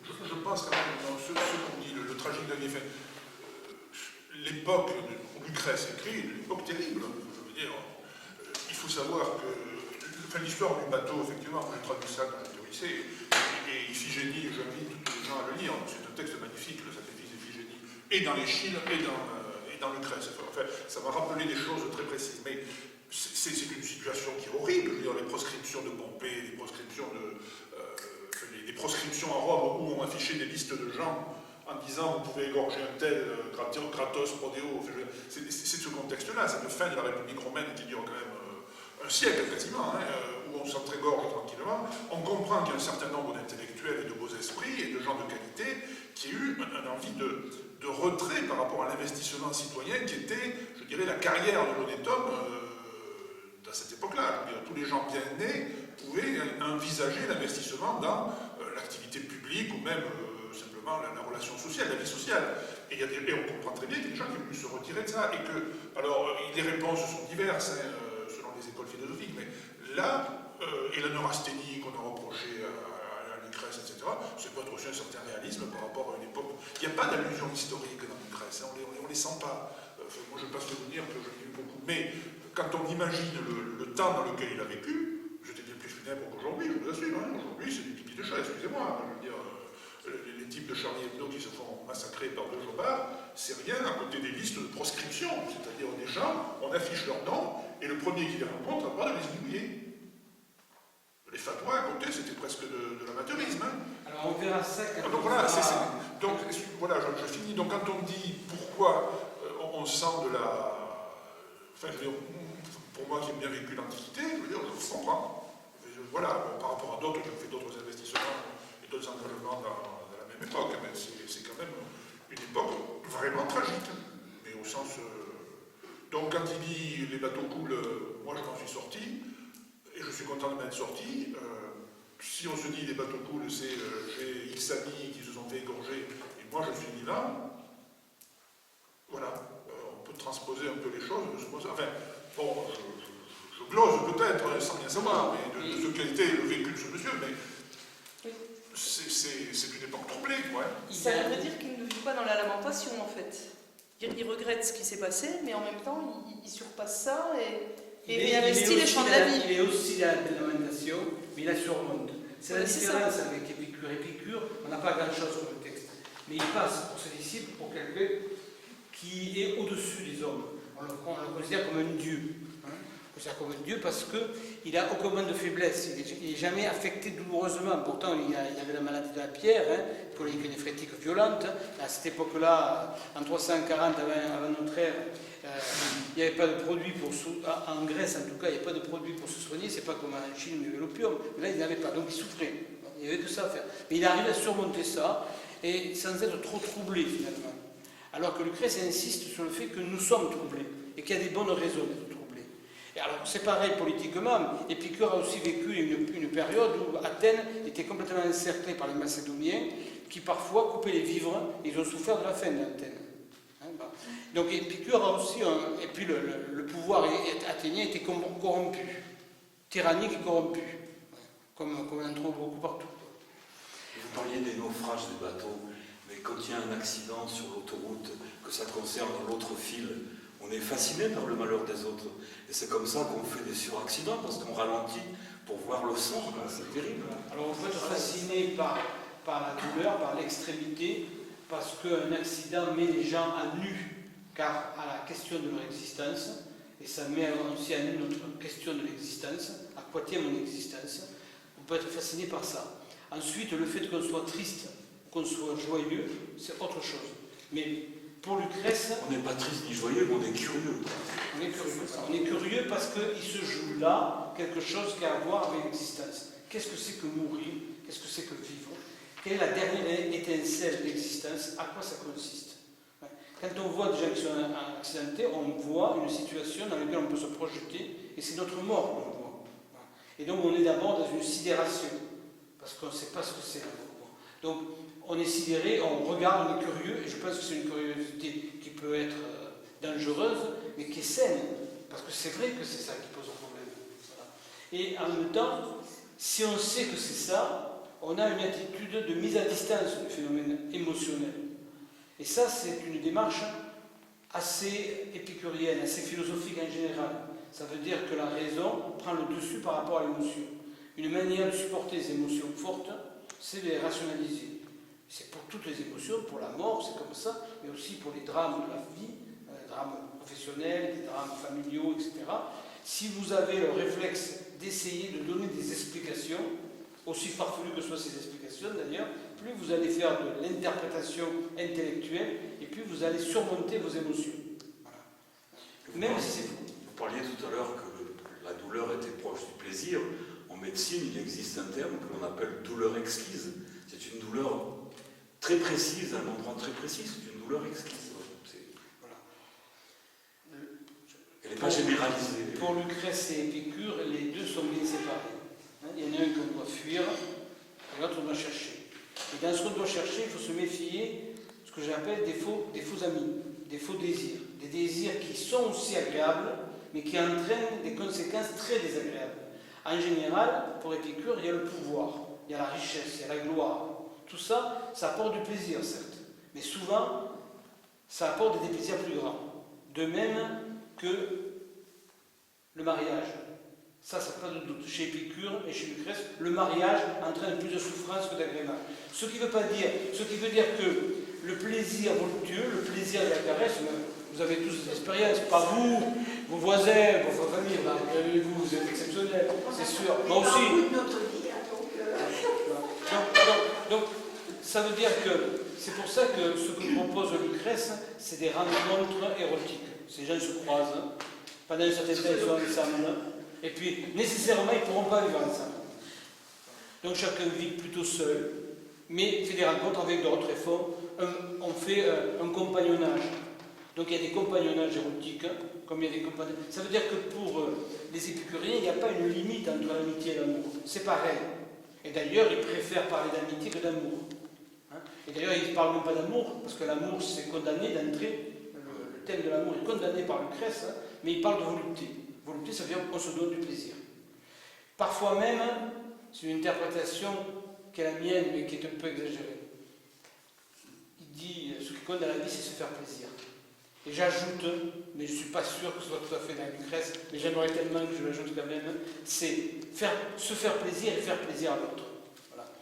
Je pense quand même dans ce qu'on dit, le tragique de l'effet. L'époque où Lucrèce écrit, une époque terrible. Je veux dire, il faut savoir que l'histoire du bateau, effectivement, moi j'ai traduit ça dans l'Odyssée, et Iphigénie, j'invite tous les gens à le lire. C'est un texte magnifique, le sacrifice d'Iphigénie, et dans l'Échille, et dans Lucrèce. Enfin, ça m'a rappelé des choses très précises. Mais c'est une situation qui est horrible. Je veux dire, les proscriptions de Pompée, les proscriptions à Rome, où on affichait des listes de gens en disant vous pouvez égorger un tel, Kratos, Prodéo. C'est ce contexte-là, cette fin de la République romaine qui dure quand même un siècle quasiment, où on s'entrégorge tranquillement. On comprend qu'il y a un certain nombre d'intellectuels et de beaux esprits et de gens de qualité qui ont eu une envie de retrait par rapport à l'investissement citoyen qui était, je dirais, la carrière de l'honnête homme à cette époque-là. Tous les gens bien nés pouvaient envisager l'investissement dans l'activité publique ou même simplement la relation sociale, la vie sociale. Et on comprend très bien qu'il y a des gens qui ont voulu se retirer de ça. Et que, alors, les réponses sont diverses selon les écoles philosophiques, mais là, et la neurasthénie qu'on a reproché à Lucrèce, etc., c'est peut-être aussi un certain réalisme par rapport à une époque. Il n'y a pas d'allusion historique dans Lucrèce, on ne les sent pas. Moi, je ne vais pas souvenir que je l'ai lu beaucoup, mais quand on imagine le temps dans lequel il a vécu, j'étais bien plus funèbre qu'aujourd'hui, je vous assure. Aujourd'hui, c'est du pipi de chat, excusez-moi. Je veux dire, les types de Charlie Hebdo qui se font massacrer par 2 jobards, c'est rien à côté des listes de proscription. C'est-à-dire, des gens, on affiche leur nom, et le premier qui les rencontre a le droit de les humilier. Les fatwas à côté, c'était presque de l'amateurisme. Alors on verra ça quand donc voilà, donc voilà, je finis. Donc quand on dit pourquoi on sent de la... Enfin, je veux dire, pour moi qui ai bien vécu l'Antiquité, je veux dire, je comprends. Voilà, par rapport à d'autres qui ont fait d'autres investissements et d'autres engagements dans la même époque, mais c'est quand même une époque vraiment tragique, mais au sens... Donc quand il dit les bateaux coulent, moi je m'en suis sorti, et je suis content de m'être sorti. Si on se dit les bateaux coulent, c'est j'ai X amis qui se sont fait égorger, et moi je suis vivant, voilà, on peut transposer un peu les choses, enfin, bon, je glose peut-être, sans rien savoir, mais de ce qu'a été le vécu de ce monsieur, mais c'est une époque troublée, quoi. Ça voudrait dire qu'il ne vit pas dans la lamentation, en fait. Il regrette ce qui s'est passé, mais en même temps, il surpasse ça et réinvestit les champs de la vie. Il est aussi dans la lamentation, mais il la surmonte. C'est la différence avec Épicure. Épicure, on n'a pas grand-chose sur le texte, mais il passe pour ses disciples pour quelqu'un qui est au-dessus des hommes. On le considère comme un dieu. On le considère comme un dieu parce qu'il n'a aucun moment de faiblesse. Il n'est jamais affecté douloureusement. Pourtant, il avait la maladie de la pierre, colique néphrétique violente. À cette époque-là, en 340 avant notre ère, il n'y avait pas de produit en Grèce en tout cas, il n'y avait pas de produit pour se soigner. C'est pas comme en Chine où il y avait l'opium. Mais là, il n'avait pas. Donc il souffrait. Il n'y avait que ça à faire. Mais il arrive à surmonter ça et sans être trop troublé finalement. Alors que Lucrèce insiste sur le fait que nous sommes troublés et qu'il y a des bonnes raisons d'être troublés. Et alors c'est pareil politiquement, Épicure a aussi vécu une période où Athènes était complètement encerclée par les Macédoniens qui parfois coupaient les vivres, ils ont souffert de la faim d'Athènes. Donc Épicure a aussi et puis le pouvoir athénien était corrompu, tyrannique et corrompu, comme on en trouve beaucoup partout. Vous parliez des naufrages des bateaux. Mais quand il y a un accident sur l'autoroute, que ça concerne l'autre file, on est fasciné par le malheur des autres. Et c'est comme ça qu'on fait des suraccidents, parce qu'on ralentit pour voir le sang. C'est terrible. Alors on peut être fasciné par la douleur, par l'extrémité, parce qu'un accident met les gens à nu, car à la question de leur existence, et ça met aussi à nu notre question de l'existence, à quoi tient mon existence. On peut être fasciné par ça. Ensuite, le fait qu'on soit triste, qu'on soit joyeux, c'est autre chose. Mais pour Lucrèce... On n'est pas triste ni joyeux, mais on est curieux. On est curieux. On est curieux parce qu'il se joue là quelque chose qui a à voir avec l'existence. Qu'est-ce que c'est que mourir? Qu'est-ce que c'est que vivre? Quelle est la dernière étincelle d'existence? À quoi ça consiste? Quand on voit des gens qui sont accidentés, on voit une situation dans laquelle on peut se projeter, et c'est notre mort qu'on voit. Et donc on est d'abord dans une sidération, parce qu'on ne sait pas ce que c'est la mort. Donc on est sidéré, on regarde, on est curieux, et je pense que c'est une curiosité qui peut être dangereuse, mais qui est saine. Parce que c'est vrai que c'est ça qui pose problème. Voilà. Et en même temps, si on sait que c'est ça, on a une attitude de mise à distance du phénomène émotionnel. Et ça, c'est une démarche assez épicurienne, assez philosophique en général. Ça veut dire que la raison prend le dessus par rapport à l'émotion. Une manière de supporter les émotions fortes, c'est de les rationaliser. C'est pour toutes les émotions, pour la mort, c'est comme ça, mais aussi pour les drames de la vie, les drames professionnels, les drames familiaux, etc. Si vous avez le réflexe d'essayer de donner des explications, aussi farfelues que soient ces explications d'ailleurs, plus vous allez faire de l'interprétation intellectuelle et plus vous allez surmonter vos émotions. Voilà. Même si c'est faux. Vous parliez tout à l'heure que la douleur était proche du plaisir. En médecine, il existe un terme que l'on appelle douleur exquise. C'est une douleur très précise, à un endroit très précis, c'est une douleur exquise. Voilà. Elle n'est pas généralisée. Pour Lucrèce et Épicure, les deux sont bien séparés. Il y en a un qu'on doit fuir et l'autre on doit chercher. Et dans ce qu'on doit chercher, il faut se méfier de ce que j'appelle des faux amis, des faux désirs. Des désirs qui sont aussi agréables, mais qui entraînent des conséquences très désagréables. En général, pour Épicure, il y a le pouvoir, il y a la richesse, il y a la gloire. Tout ça, ça apporte du plaisir, certes. Mais souvent, ça apporte des déplaisirs plus grands. De même que le mariage. Ça pas de doute. Chez Épicure et chez Lucrèce, le mariage entraîne plus de souffrance que d'agrément. Ce qui veut dire que le plaisir voluptueux, le plaisir de la caresse, vous avez tous des expériences, pas vous, vos voisins, votre famille, vous êtes exceptionnels, c'est sûr. Moi aussi. Donc, ça veut dire que c'est pour ça que ce que propose Lucrèce, c'est des rencontres érotiques. Ces gens se croisent, pendant un certain temps ils sont ensemble, et puis nécessairement ils ne pourront pas vivre ensemble. Donc chacun vit plutôt seul, mais fait des rencontres avec d'autres et on fait un compagnonnage. Donc il y a des compagnonnages érotiques, comme il y a des compagnonnages. Ça veut dire que pour les épicuriens, il n'y a pas une limite entre l'amitié et l'amour. C'est pareil. Et d'ailleurs, ils préfèrent parler d'amitié que d'amour. Et d'ailleurs, ils ne parlent même pas d'amour, parce que l'amour, c'est condamné d'entrée. Le thème de l'amour est condamné par Lucrèce, mais il parle de volupté. Volupté, ça veut dire qu'on se donne du plaisir. Parfois même, c'est une interprétation qui est la mienne, mais qui est un peu exagérée. Il dit, ce qui compte dans la vie, c'est se faire plaisir. Et j'ajoute, mais je ne suis pas sûr que ce soit tout à fait dans Lucrèce, mais j'aimerais tellement que je l'ajoute quand même, c'est se faire plaisir et faire plaisir à l'autre. Voilà.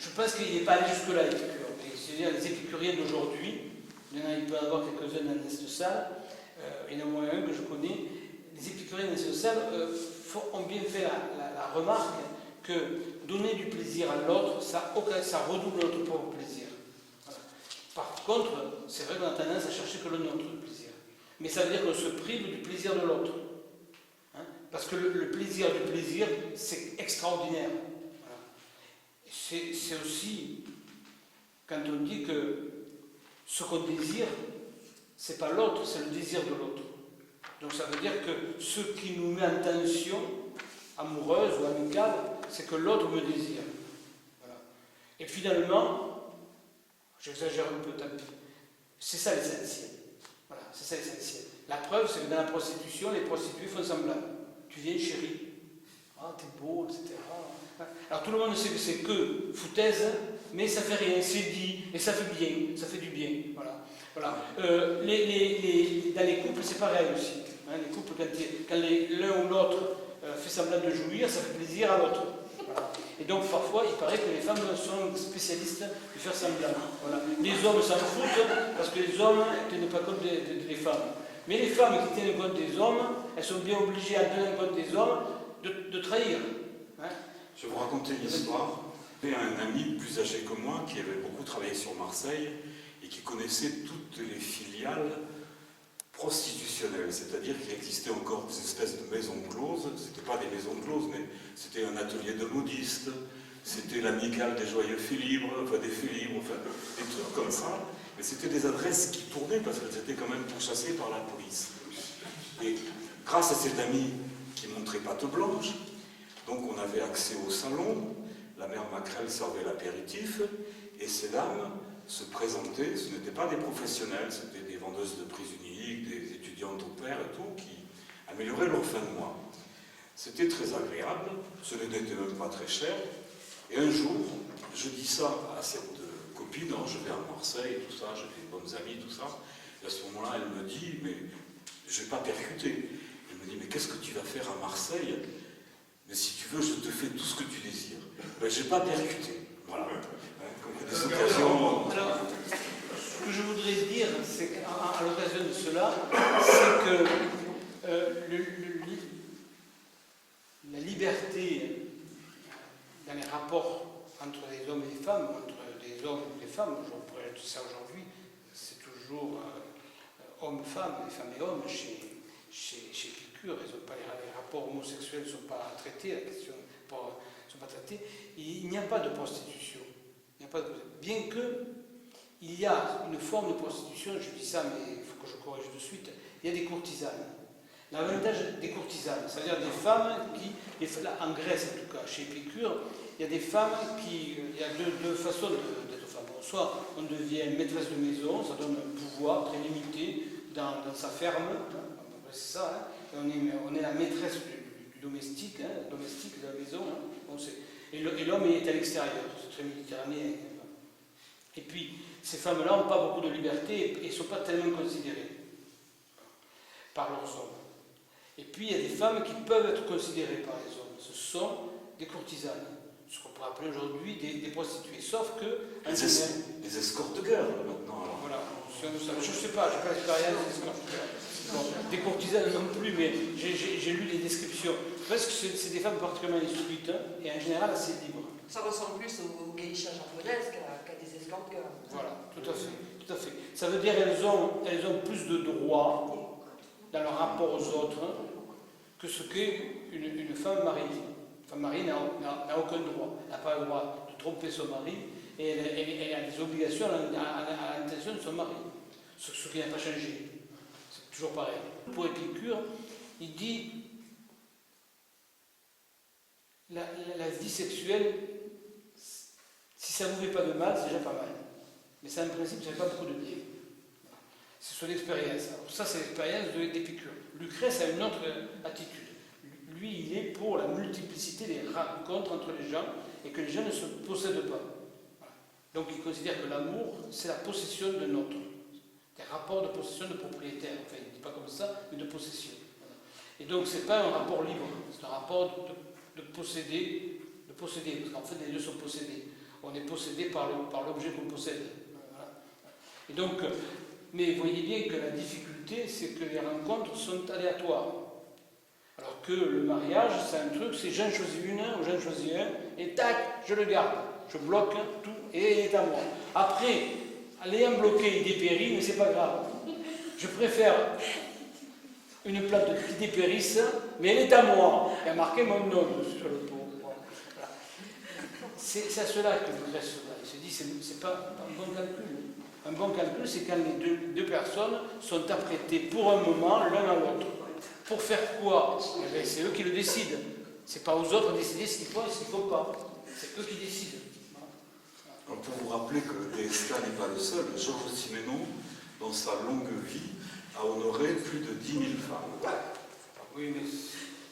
Je pense qu'il n'est pas allé jusque-là, Épicure. C'est-à-dire les épicuriens d'aujourd'hui, il peut y en avoir quelques-uns dans cette salle, il y en a moins un que je connais, les épicuriens dans cette salle ont bien fait la remarque que donner du plaisir à l'autre, ça redouble notre propre plaisir. Par contre, c'est vrai qu'on a tendance à chercher que le nôtre, le plaisir. Mais ça veut dire qu'on se prive du plaisir de l'autre. Parce que le plaisir du plaisir, c'est extraordinaire. Voilà. C'est aussi, quand on dit que ce qu'on désire, c'est pas l'autre, c'est le désir de l'autre. Donc ça veut dire que ce qui nous met en tension, amoureuse ou amicale, c'est que l'autre me désire. Voilà. Et finalement, j'exagère un peu, tant pis. C'est ça l'essentiel. Voilà, c'est ça l'essentiel. La preuve, c'est que dans la prostitution, les prostituées font semblant. Tu viens, chérie. Ah, t'es beau, etc. Alors tout le monde sait que c'est que foutaise, mais ça fait rien, c'est dit, et ça fait bien, ça fait du bien. Voilà. Dans les couples, c'est pareil aussi. Les couples, quand l'un ou l'autre fait semblant de jouir, ça fait plaisir à l'autre. Voilà. Et donc parfois, il paraît que les femmes sont spécialistes de faire semblant. Voilà. Les hommes s'en foutent parce que les hommes ne tiennent pas compte des femmes. Mais les femmes qui tiennent compte des hommes, elles sont bien obligées à tenir compte des hommes de trahir. Je vais vous raconter une histoire. J'avais un ami plus âgé que moi qui avait beaucoup travaillé sur Marseille et qui connaissait toutes les filiales prostitutionnelles, c'est-à-dire qu'il existait encore des espèces de maisons closes. C'était pas des maisons closes, mais c'était un atelier de modistes, c'était l'amicale des joyeux Philibres, des trucs comme ça. Mais c'était des adresses qui tournaient parce qu'elles étaient quand même pourchassées par la police. Et grâce à cet ami qui montrait patte blanche, donc on avait accès au salon, la mère Macrel servait l'apéritif, et ces dames se présentaient, ce n'étaient pas des professionnels, c'était des vendeuses de prises uniques, des étudiantes au pair et tout, qui amélioraient leur fin de mois. C'était très agréable, ce n'était même pas très cher. Et un jour, je dis ça à cette copine, alors je vais à Marseille, tout ça, j'ai des bonnes amies, tout ça. Et à ce moment-là, elle me dit, mais je ne vais pas percuter. Elle me dit, mais qu'est-ce que tu vas faire à Marseille? Mais si tu veux, je te fais tout ce que tu désires. Ben, je n'ai pas percuté. Voilà. Comme des occasions. Alors, ce que je voudrais dire, c'est qu'à l'occasion de cela, c'est que la liberté dans les rapports entre les hommes et les femmes, entre les hommes et les femmes, on pourrait dire ça aujourd'hui, c'est toujours homme-femme, les femmes et hommes chez Épicure, les rapports homosexuels ne sont pas traités, la question ne sont pas traitées. Il n'y a pas de prostitution. Bien qu'il y a une forme de prostitution, je dis ça, mais il faut que je corrige de suite, il y a des courtisanes. L'avantage des courtisanes, c'est-à-dire des femmes qui, en Grèce en tout cas, chez Épicure, il y a des femmes qui, il y a deux façons d'être femme. Soit on devient maîtresse de maison, ça donne un pouvoir très limité dans sa ferme, c'est ça, hein. On est la maîtresse du domestique, domestique de la maison, on sait. Et l'homme est à l'extérieur, c'est très méditerranéen. Et puis, ces femmes-là n'ont pas beaucoup de liberté et ne sont pas tellement considérées par leurs hommes. Et puis, il y a des femmes qui peuvent être considérées par les hommes. Ce sont des courtisanes, ce qu'on pourrait appeler aujourd'hui des prostituées. Sauf que... Les escortes girls, maintenant. Alors. Voilà, je ne sais pas, je n'ai pas l'expérience des escortes girls. Bon, des courtisanes non plus, mais j'ai lu les descriptions. Parce que c'est des femmes particulièrement instruites, et en général assez libres. Ça ressemble plus aux geishas japonaises qu'à des escortes girls. Voilà, tout à fait. Ça veut dire qu'elles ont plus de droits dans leur rapport aux autres que ce qu'est une femme mariée. Une femme mariée n'a aucun droit. Elle n'a pas le droit de tromper son mari et elle a des obligations à l'intention de son mari. Ce qui n'a pas changé. C'est toujours pareil. Pour Épicure, il dit la vie sexuelle, si ça ne vous fait pas de mal, c'est déjà pas mal. Mais ça, en principe, ça ne fait pas beaucoup de bien. C'est son expérience. Alors, ça, c'est l'expérience d'Épicure. Lucrèce a une autre attitude. Lui, il est pour la multiplicité des rencontres entre les gens et que les gens ne se possèdent pas. Voilà. Donc, il considère que l'amour, c'est la possession d'un autre. Des rapports de possession de propriétaire. Enfin, il ne dit pas comme ça, mais de possession. Voilà. Et donc, ce n'est pas un rapport libre. C'est un rapport de posséder. Parce qu'en fait, les deux sont possédés. On est possédé par l'objet qu'on possède. Voilà. Et donc, mais vous voyez bien que la difficulté, c'est que les rencontres sont aléatoires. Alors que le mariage, c'est un truc, c'est j'en choisis une ou j'en choisis un, et tac, je le garde. Je bloque tout et il est à moi. Après, l'ayant bloqué, il dépérit, mais c'est pas grave. Je préfère une plante qui dépérisse, mais elle est à moi. Il y a marqué mon nom sur le pot. Voilà. C'est à cela que Lucrèce se bat. Il se dit, c'est pas un bon calcul. Un bon calcul, c'est quand les deux personnes sont apprêtées pour un moment l'un à l'autre. Pour faire quoi? Eh bien, c'est eux qui le décident. C'est pas aux autres de décider ce qu'il faut et ce qu'il ne faut pas. C'est eux qui décident. Alors, pour vous rappeler que DSK n'est pas le seul, Georges Simenon, dans sa longue vie, a honoré plus de 10 000 femmes. Oui, mais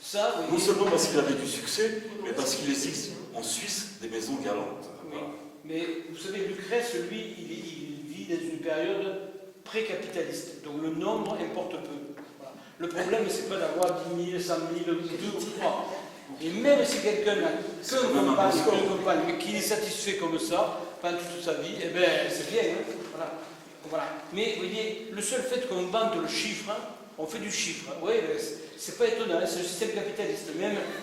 ça... Oui, non seulement parce qu'il avait du succès, mais parce qu'il existe en Suisse des maisons galantes. Oui. Voilà. Mais vous savez, Lucrèce, lui, il vit dans une période pré-capitaliste. Donc le nombre importe peu. Voilà. Le problème, c'est pas d'avoir 10 000, 100 000, 2 ou 3. Et même si quelqu'un n'a qu'un compagne, mais qu'il est satisfait comme ça, pendant toute sa vie, eh bien, c'est bien. Hein. Voilà. Mais vous voyez, le seul fait qu'on vante le chiffre, on fait du chiffre. Oui, c'est pas étonnant, c'est le système capitaliste.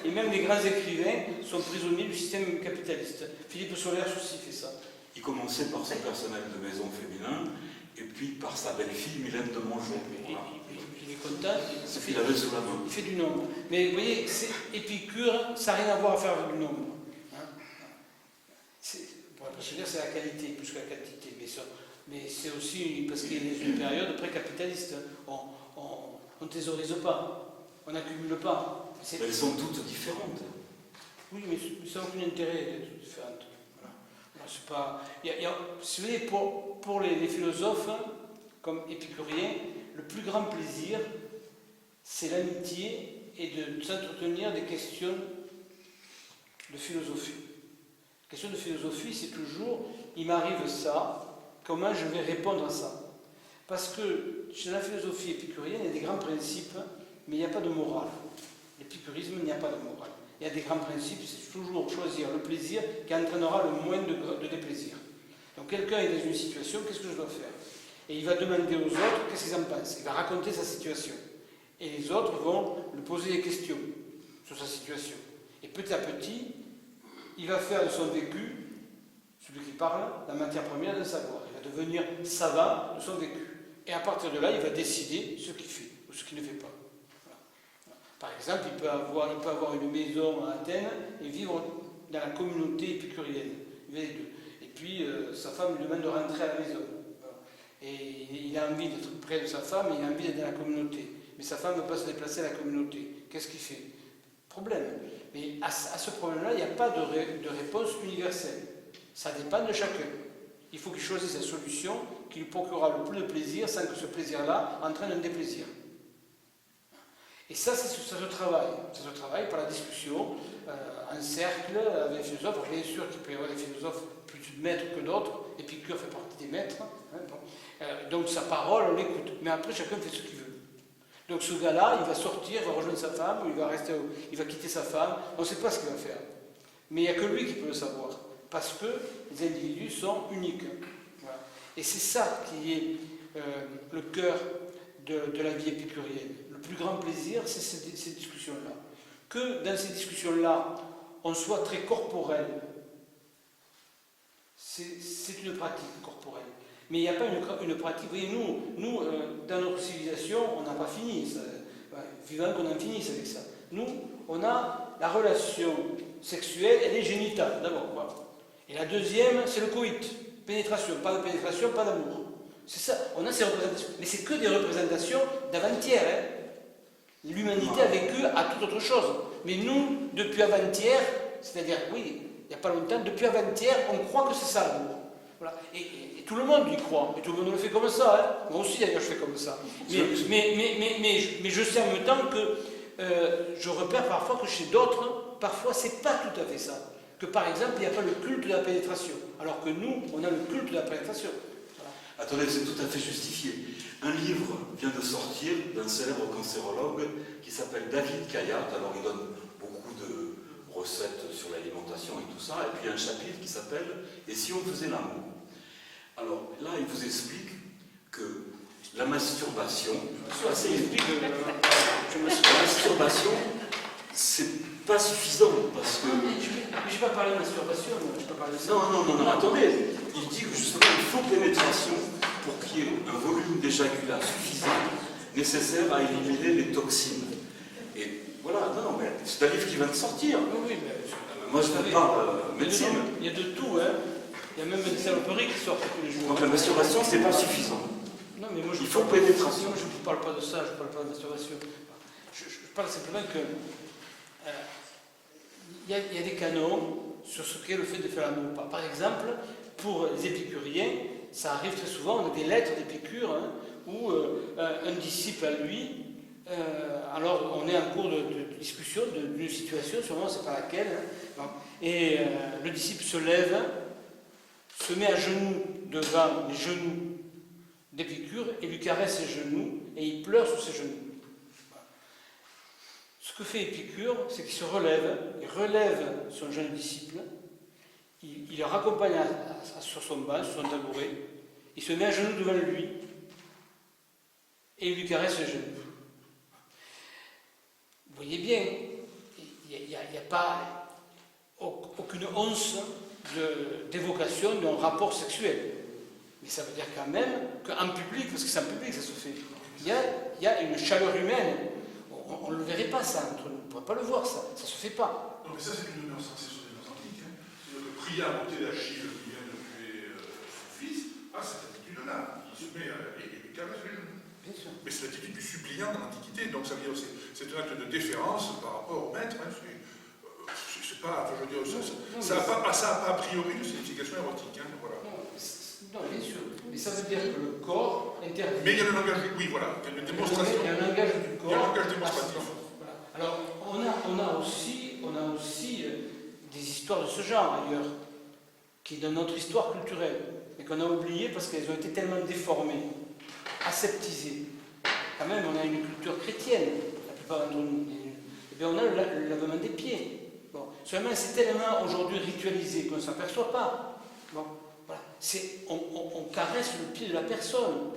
Et même les grands écrivains sont prisonniers du système capitaliste. Philippe Solers aussi fait ça. Il commençait par son personnel de maison féminin, et puis par sa belle-fille, Mylène de Mongeau. Voilà. Il est content. C'est ce qu'il avait sous la main. Il fait du nombre. Mais vous voyez, Épicure, ça n'a rien à voir à faire avec du nombre. Hein, pour se dire, c'est la qualité plus que la quantité. Mais c'est aussi parce qu'il est une période pré-capitaliste. On ne thésaurise pas, on n'accumule pas. Elles sont toutes différentes. Oui, mais ça n'a aucun intérêt d'être différentes. Voilà. C'est pas... si vous voulez, pour les philosophes, comme épicurien, le plus grand plaisir, c'est l'amitié et de s'entretenir des questions de philosophie. Question de philosophie, c'est toujours, il m'arrive ça, comment je vais répondre à ça? Parce que chez la philosophie épicurienne, il y a des grands principes, mais il n'y a pas de morale. L'épicurisme, il n'y a pas de morale. Il y a des grands principes, c'est toujours choisir le plaisir qui entraînera le moins de déplaisir. Donc quelqu'un est dans une situation, qu'est-ce que je dois faire? Et il va demander aux autres qu'est-ce qu'ils en pensent. Il va raconter sa situation. Et les autres vont lui poser des questions sur sa situation. Et petit à petit, il va faire de son vécu, celui qui parle, la matière première de savoir. Il va devenir savant de son vécu. Et à partir de là, il va décider ce qu'il fait ou ce qu'il ne fait pas. Voilà. Par exemple, il peut avoir une maison à Athènes et vivre dans la communauté épicurienne. Et puis, sa femme lui demande de rentrer à la maison. Voilà. Et il a envie d'être près de sa femme et il a envie d'être dans la communauté. Mais sa femme ne veut pas se déplacer à la communauté. Qu'est-ce qu'il fait? Problème. Mais à ce problème-là, il n'y a pas de réponse universelle. Ça dépend de chacun. Il faut qu'il choisisse la solution qui lui procurera le plus de plaisir sans que ce plaisir-là entraîne un déplaisir. Et ça se travaille. Ça se travaille par la discussion, en cercle, avec les philosophes. Bien sûr qu'il peut y avoir des philosophes plus maîtres que d'autres. Épicure fait partie des maîtres. Hein, bon. Donc sa parole, on l'écoute. Mais après, chacun fait ce qu'il veut. Donc ce gars-là, il va sortir, il va rejoindre sa femme, ou il va quitter sa femme. On ne sait pas ce qu'il va faire. Mais il n'y a que lui qui peut le savoir. Parce que les individus sont uniques. Voilà. Et c'est ça qui est le cœur de la vie épicurienne. Le plus grand plaisir, c'est ces discussions-là. Que dans ces discussions-là, on soit très corporel, c'est une pratique corporelle. Mais il n'y a pas une pratique. Vous voyez, nous dans notre civilisation, on n'a pas fini. Vivant qu'on en finisse avec ça. Nous, on a la relation sexuelle, elle est génitale, d'abord. Voilà. Et la deuxième, c'est le coït. Pénétration, pas de pénétration, pas d'amour. C'est ça, on a ces représentations. Mais c'est que des représentations d'avant-hier. Hein. L'humanité a vécu à toute autre chose. Mais nous, depuis avant-hier, c'est-à-dire, oui, il n'y a pas longtemps, depuis avant-hier, on croit que c'est ça l'amour. Voilà. Et tout le monde y croit. Et tout le monde le fait comme ça. Hein. Moi aussi, d'ailleurs, je fais comme ça. Mais je sais en même temps que je repère parfois que chez d'autres, parfois, c'est pas tout à fait ça. Que par exemple, il n'y a pas le culte de la pénétration. Alors que nous, on a le culte de la pénétration. Voilà. Attendez, c'est tout à fait justifié. Un livre vient de sortir d'un célèbre cancérologue qui s'appelle David Kayat. Alors, il donne beaucoup de recettes sur l'alimentation et tout ça. Et puis, il y a un chapitre qui s'appelle « Et si on faisait l'amour ?» Alors, là, il vous explique que la masturbation... La masturbation, c'est pas suffisant parce que... Je n'ai pas parlé de masturbation, je ne pas parler de ça. Non, attendez. Il dit que justement, il faut pénétration pour qu'il y ait un volume d'éjaculat suffisant, nécessaire à éliminer les toxines. Et voilà, non, mais c'est un livre qui vient de sortir. Oui, mais moi, je ne parle médecine. Il y a de tout, hein. Il y a même des saloperies qui sortent tous les jours. Donc la masturbation, c'est pas suffisant. Non, mais moi, il faut pénétration. Moi, je ne parle pas de ça, je ne parle pas de masturbation. Je parle simplement que il y a des canons sur ce qu'est le fait de faire l'amour. Par exemple, pour les épicuriens, ça arrive très souvent, on a des lettres d'Épicure, hein, où un disciple à lui, alors on est en cours de discussion d'une situation, sûrement on ne sait pas laquelle, hein, et le disciple se lève, se met à genoux devant les genoux d'Épicure et lui caresse ses genoux et il pleure sur ses genoux. Voilà. Ce que fait Épicure, c'est qu'il se relève, il relève son jeune disciple, il le raccompagne sur son banc, sur son tabouret, il se met à genoux devant lui et il lui caresse les genoux. Vous voyez bien, il n'y a pas aucune once d'évocation d'un rapport sexuel. Mais ça veut dire quand même qu'en public, parce que c'est en public que ça se fait, il y a une chaleur humaine. On ne le verrait pas ça entre nous, on ne pourrait pas le voir ça, ça ne se fait pas. Non mais ça c'est une mœurs, c'est sur les mœurs antiques. Hein. C'est-à-dire que prier à monter d'Achille qui vient de tuer son fils, cette attitude-là, il se met et lui caresse les genoux. Mais c'est l'attitude du suppliant dans l'Antiquité, donc ça veut dire c'est un acte de déférence par rapport au maître. Hein, c'est pas, enfin, je veux dire, ça n'a pas a priori de signification érotique. Hein, voilà. Non, bien sûr. Mais ça veut dire que le corps intervient. Mais il y a le langage, oui, voilà, il y a une démonstration. Il y a un langage du corps. Il y a un langage démonstratif. Voilà. Alors, on a aussi des histoires de ce genre ailleurs, qui dans notre histoire culturelle, mais qu'on a oubliées parce qu'elles ont été tellement déformées, aseptisées. Quand même, on a une culture chrétienne, la plupart d'entre nous. Et bien, on a le lavement des pieds. Bon. Seulement, c'est tellement aujourd'hui ritualisé qu'on ne s'aperçoit pas. Bon. Voilà. On caresse le pied de la personne.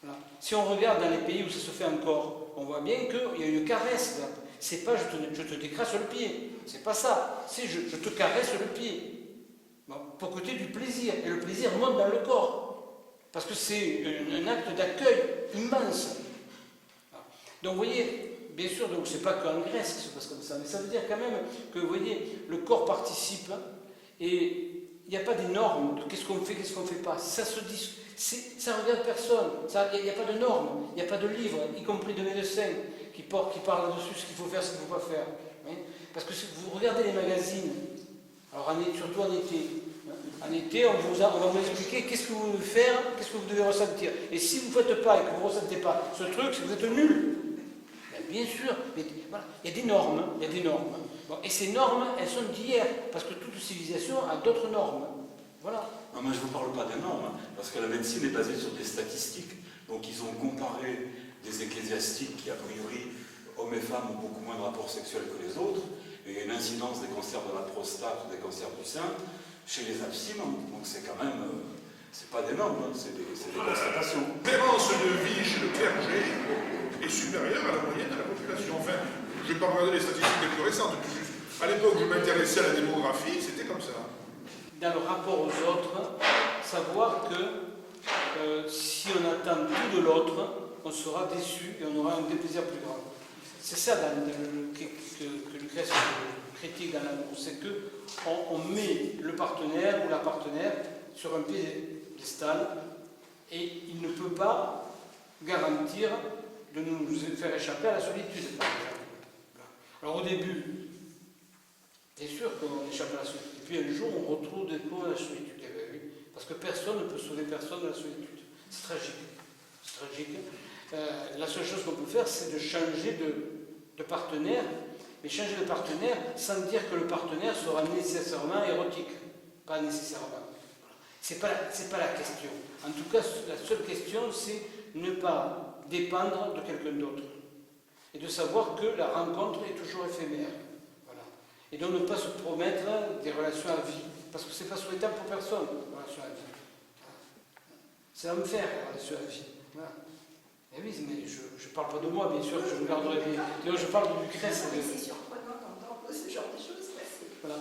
Voilà. Si on regarde dans les pays où ça se fait encore, on voit bien qu'il y a une caresse. C'est pas je te décrasse le pied. C'est pas ça. C'est je te caresse le pied. Bon. Pour côté du plaisir. Et le plaisir monte dans le corps. Parce que c'est un acte d'accueil immense. Voilà. Donc vous voyez, bien sûr, donc c'est pas qu'en Grèce que ça se passe comme ça, mais ça veut dire quand même que vous voyez, le corps participe et il n'y a pas des normes de qu'est-ce qu'on fait, qu'est-ce qu'on ne fait pas. Ça se dit, ça ne regarde personne. Il n'y a pas de normes, il n'y a pas de livres, y compris de médecins qui parlent là-dessus, ce qu'il faut faire, ce qu'il ne faut pas faire. Hein. Parce que si vous regardez les magazines, alors surtout en été, hein, en été, on va vous expliquer qu'est-ce que vous devez faire, qu'est-ce que vous devez ressentir. Et si vous ne faites pas et que vous ne ressentez pas ce truc, c'est que vous êtes nul. Bien sûr, mais voilà, il y a des normes, il y a des normes. Bon, et ces normes, elles sont d'hier, parce que toute civilisation a d'autres normes. Voilà. Non, mais je ne vous parle pas des normes, parce que la médecine est basée sur des statistiques. Donc ils ont comparé des ecclésiastiques qui, a priori, hommes et femmes ont beaucoup moins de rapports sexuels que les autres, et l'incidence des cancers de la prostate ou des cancers du sein chez les abstinents. Donc c'est quand même, c'est pas des normes, hein, c'est des constatations. L'espérance de vie chez le clergé est supérieure à la moyenne de la population. Enfin, je ne vais pas regarder les statistiques les plus récentes, juste. À l'époque où je m'intéressais à la démographie, c'était comme ça. Dans le rapport aux autres, savoir que si on attend tout de l'autre, on sera déçu et on aura un déplaisir plus grand. C'est ça que Lucrèce critique dans l'amour, c'est qu'on met le partenaire ou la partenaire sur un piédestal et il ne peut pas garantir de nous faire échapper à la solitude. Alors au début, bien sûr qu'on échappe à la solitude. Et puis un jour, on retrouve des fois la solitude. Parce que personne ne peut sauver personne de la solitude. C'est tragique. C'est tragique. La seule chose qu'on peut faire, c'est de changer de partenaire. Mais changer de partenaire sans dire que le partenaire sera nécessairement érotique. Pas nécessairement. C'est pas la question. En tout cas, la seule question, c'est ne pas dépendre de quelqu'un d'autre. Et de savoir que la rencontre est toujours éphémère. Voilà. Et donc ne pas se promettre des relations à vie. Parce que ce n'est pas souhaitable pour personne, les relations à vie. C'est l'enfer, les relations à vie. Voilà. Et oui, mais je ne parle pas de moi, bien sûr, je me garderai bien. Je parle de Lucrèce. C'est surprenant d'entendre ce genre de choses. Voilà.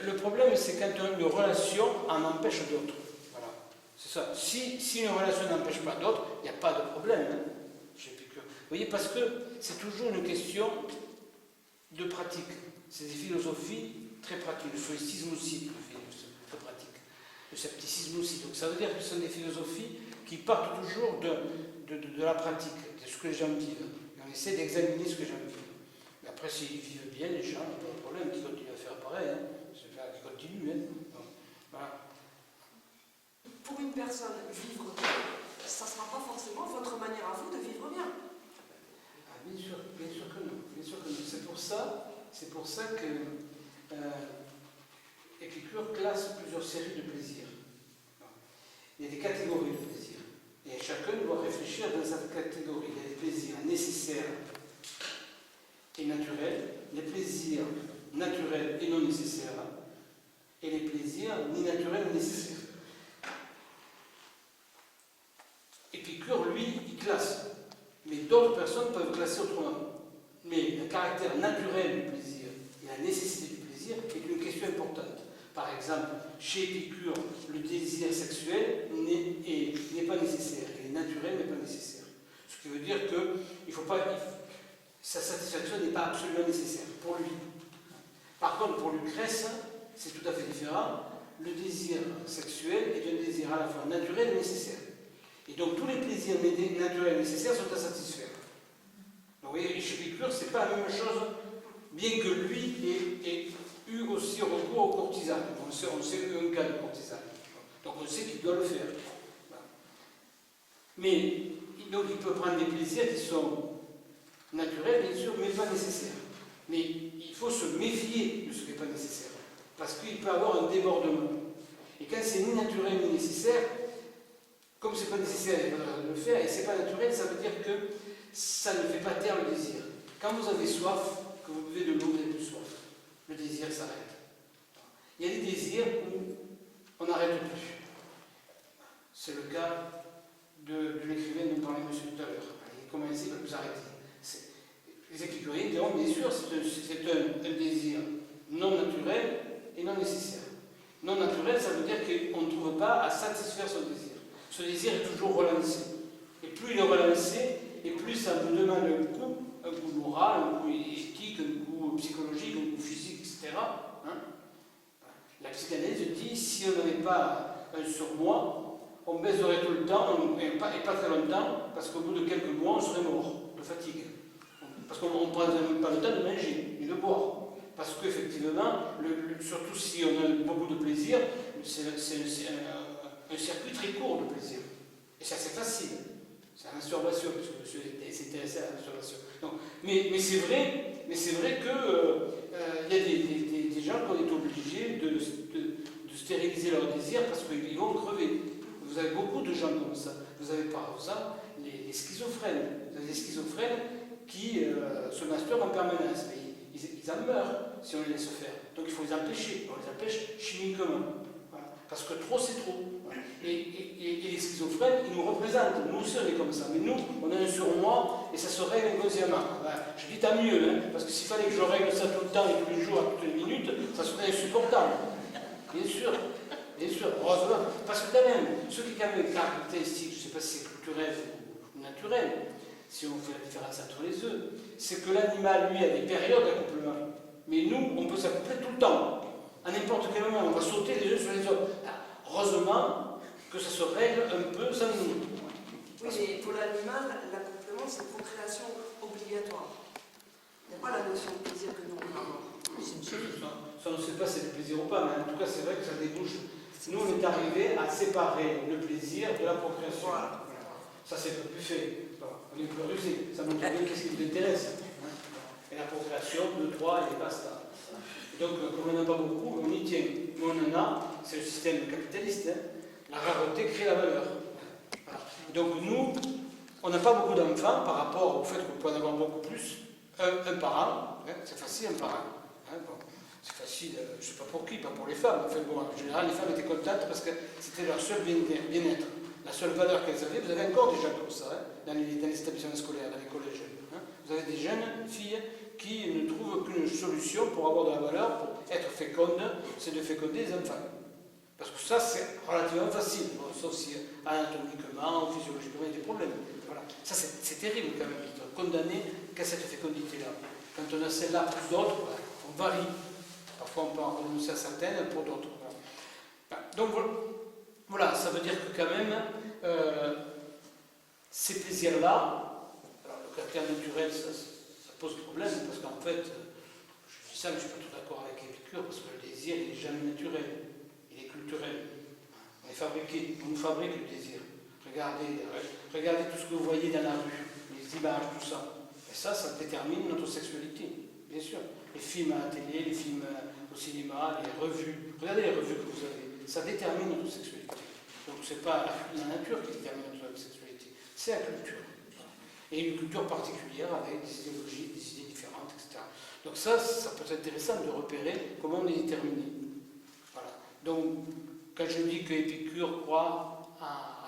Le problème, c'est quand une relation en empêche d'autres. Voilà. C'est ça. Si une relation n'empêche pas d'autres, il n'y a pas de problème. Hein. Vous voyez, parce que c'est toujours une question de pratique. C'est des philosophies très pratiques. Le stoïcisme aussi, très pratique. Le scepticisme aussi. Donc ça veut dire que ce sont des philosophies qui partent toujours de la pratique, de ce que les gens vivent. Et on essaie d'examiner ce que les gens vivent. Mais après, s'ils vivent bien, les gens, il n'y a pas de problème, qu'ils continuent à faire pareil. Hein. C'est là qu'ils continuent. Hein. Donc, voilà. Pour une personne, vivre bien, ça ne sera pas forcément votre manière à vous de vivre bien. Bien sûr que non. Bien sûr que non. C'est pour ça que Épicure classe plusieurs séries de plaisirs. Il y a des catégories de plaisirs. Et chacun doit réfléchir dans sa catégorie. Il y a des plaisirs nécessaires et naturels, les plaisirs naturels et non nécessaires, et les plaisirs ni naturels ni nécessaires. Épicure, lui, il classe. Mais d'autres personnes peuvent classer autrement. Mais le caractère naturel du plaisir et la nécessité du plaisir est une question importante. Par exemple, chez Épicure, le désir sexuel n'est pas nécessaire. Il est naturel, mais pas nécessaire. Ce qui veut dire que sa satisfaction n'est pas absolument nécessaire pour lui. Par contre, pour Lucrèce, c'est tout à fait différent. Le désir sexuel est un désir à la fois naturel et nécessaire. Et donc tous les plaisirs naturels et nécessaires sont à satisfaire. Donc vous voyez, chez Épicure, ce n'est pas la même chose, bien que lui ait eu aussi recours aux courtisanes. On sait un cas de courtisane. Donc on sait qu'il doit le faire. Voilà. Mais donc il peut prendre des plaisirs qui sont naturels, bien sûr, mais pas nécessaires. Mais il faut se méfier de ce qui n'est pas nécessaire, parce qu'il peut avoir un débordement. Et quand c'est ni naturel ni nécessaire, comme c'est pas nécessaire, il va le faire, et c'est pas naturel, ça veut dire que ça ne fait pas taire le désir. Quand vous avez soif, que vous buvez de l'eau, vous n'avez plus soif. Le désir s'arrête. Il y a des désirs où on n'arrête plus. C'est le cas de l'écrivain dont parlait monsieur tout à l'heure. Il commençait par vous arrêter. Les épicuriens diront, bien sûr, c'est un désir non naturel et non nécessaire. Non naturel, ça veut dire qu'on ne trouve pas à satisfaire son désir. Ce désir est toujours relancé. Et plus il est relancé, et plus ça vous demande un coup moral, un coup éthique, un coup psychologique, un coup physique, etc. Hein? La psychanalyse dit, si on n'avait pas un surmoi, on baiserait tout le temps, et pas très longtemps, parce qu'au bout de quelques mois, on serait mort de fatigue. Parce qu'on ne prend même pas le temps de manger, ni de boire. Parce qu'effectivement, surtout si on a beaucoup de plaisir, c'est un circuit très court de plaisir. Et c'est assez facile. C'est la masturbation, parce que monsieur s'est intéressé à la masturbation. Mais c'est vrai qu'il y a des gens qui ont été obligés de stériliser leur désir parce qu'ils vont crever. Vous avez beaucoup de gens comme ça. Vous avez par exemple les schizophrènes. Vous avez des schizophrènes qui se masturbent en permanence. Mais ils en meurent si on les laisse faire. Donc il faut les empêcher. On les empêche chimiquement. Voilà. Parce que trop, c'est trop. Voilà. Et les schizophrènes, ils nous représentent. Nous aussi, on est comme ça. Mais nous, on a un surmoi et ça se règle inconsciemment. Voilà. Je dis tant mieux, hein, parce que s'il fallait que je règle ça tout le temps et tous les jours, à toutes les minutes, ça serait insupportable. Bien sûr, heureusement. Parce que quand même, ce qui est quand même caractéristique, je ne sais pas si c'est culturel ou naturel, si on fait la différence entre les deux, c'est que l'animal, lui, a des périodes d'accouplement. Mais nous, on peut s'accoupler tout le temps. À n'importe quel moment, on va sauter les uns sur les autres. Heureusement que ça se règle un peu sans nous. Oui, mais pour l'animal, l'accouplement, c'est procréation obligatoire. Il n'y a pas la notion de plaisir que nous avons. C'est une chose. Ça, on ne sait pas si c'est le plaisir ou pas, mais en tout cas, c'est vrai que ça débouche. Nous, on est arrivé à séparer le plaisir de la procréation. Voilà. Ça, c'est plus fait. On est plus rusé. Ça montre bien qu'est-ce qui vous intéresse. Et la procréation, 2, 3, et basta. Donc, comme on n'en a pas beaucoup, on y tient. Mais on en a, c'est le système capitaliste. Hein. La rareté crée la valeur. Voilà. Donc, nous, on n'a pas beaucoup d'enfants par rapport au fait qu'on peut en avoir beaucoup plus. Un par an, hein, c'est facile, un par an. Hein, bon. C'est facile, je ne sais pas pour qui, pas pour les femmes. Enfin, bon, en général, les femmes étaient contentes parce que c'était leur seul bien-être. La seule valeur qu'elles avaient, vous avez encore des gens comme ça, hein, dans les établissements scolaires, dans les collèges. Hein. Vous avez des jeunes filles qui ne trouvent qu'une solution pour avoir de la valeur, pour être féconde, c'est de féconder les enfants. Parce que ça, c'est relativement facile. Bon, sauf si anatomiquement ou physiologiquement, il y a des problèmes. Voilà. Ça, c'est terrible quand même, de condamner qu'à cette fécondité-là. Quand on a celle-là plus d'autres, voilà, on varie. Parfois, on peut en renoncer à certaines pour d'autres. Voilà. Donc, voilà, ça veut dire que quand même, ces plaisirs-là, alors le caractère naturel, ça pose problème, parce qu'en fait, je dis ça, mais je ne suis pas tout d'accord avec Épicure, parce que le désir, il n'est jamais naturel, il est culturel. On est fabriqué, on nous fabrique le désir. Regardez tout ce que vous voyez dans la rue, les images, tout ça. Et ça détermine notre sexualité, bien sûr. Les films à la télé, les films au cinéma, les revues. Regardez les revues que vous avez. Ça détermine notre sexualité. Donc ce n'est pas la nature qui détermine notre sexualité, c'est la culture. Et une culture particulière avec des idéologies, des idées différentes, etc. Donc ça peut être intéressant de repérer comment on est déterminé. Voilà. Donc quand je dis que Épicure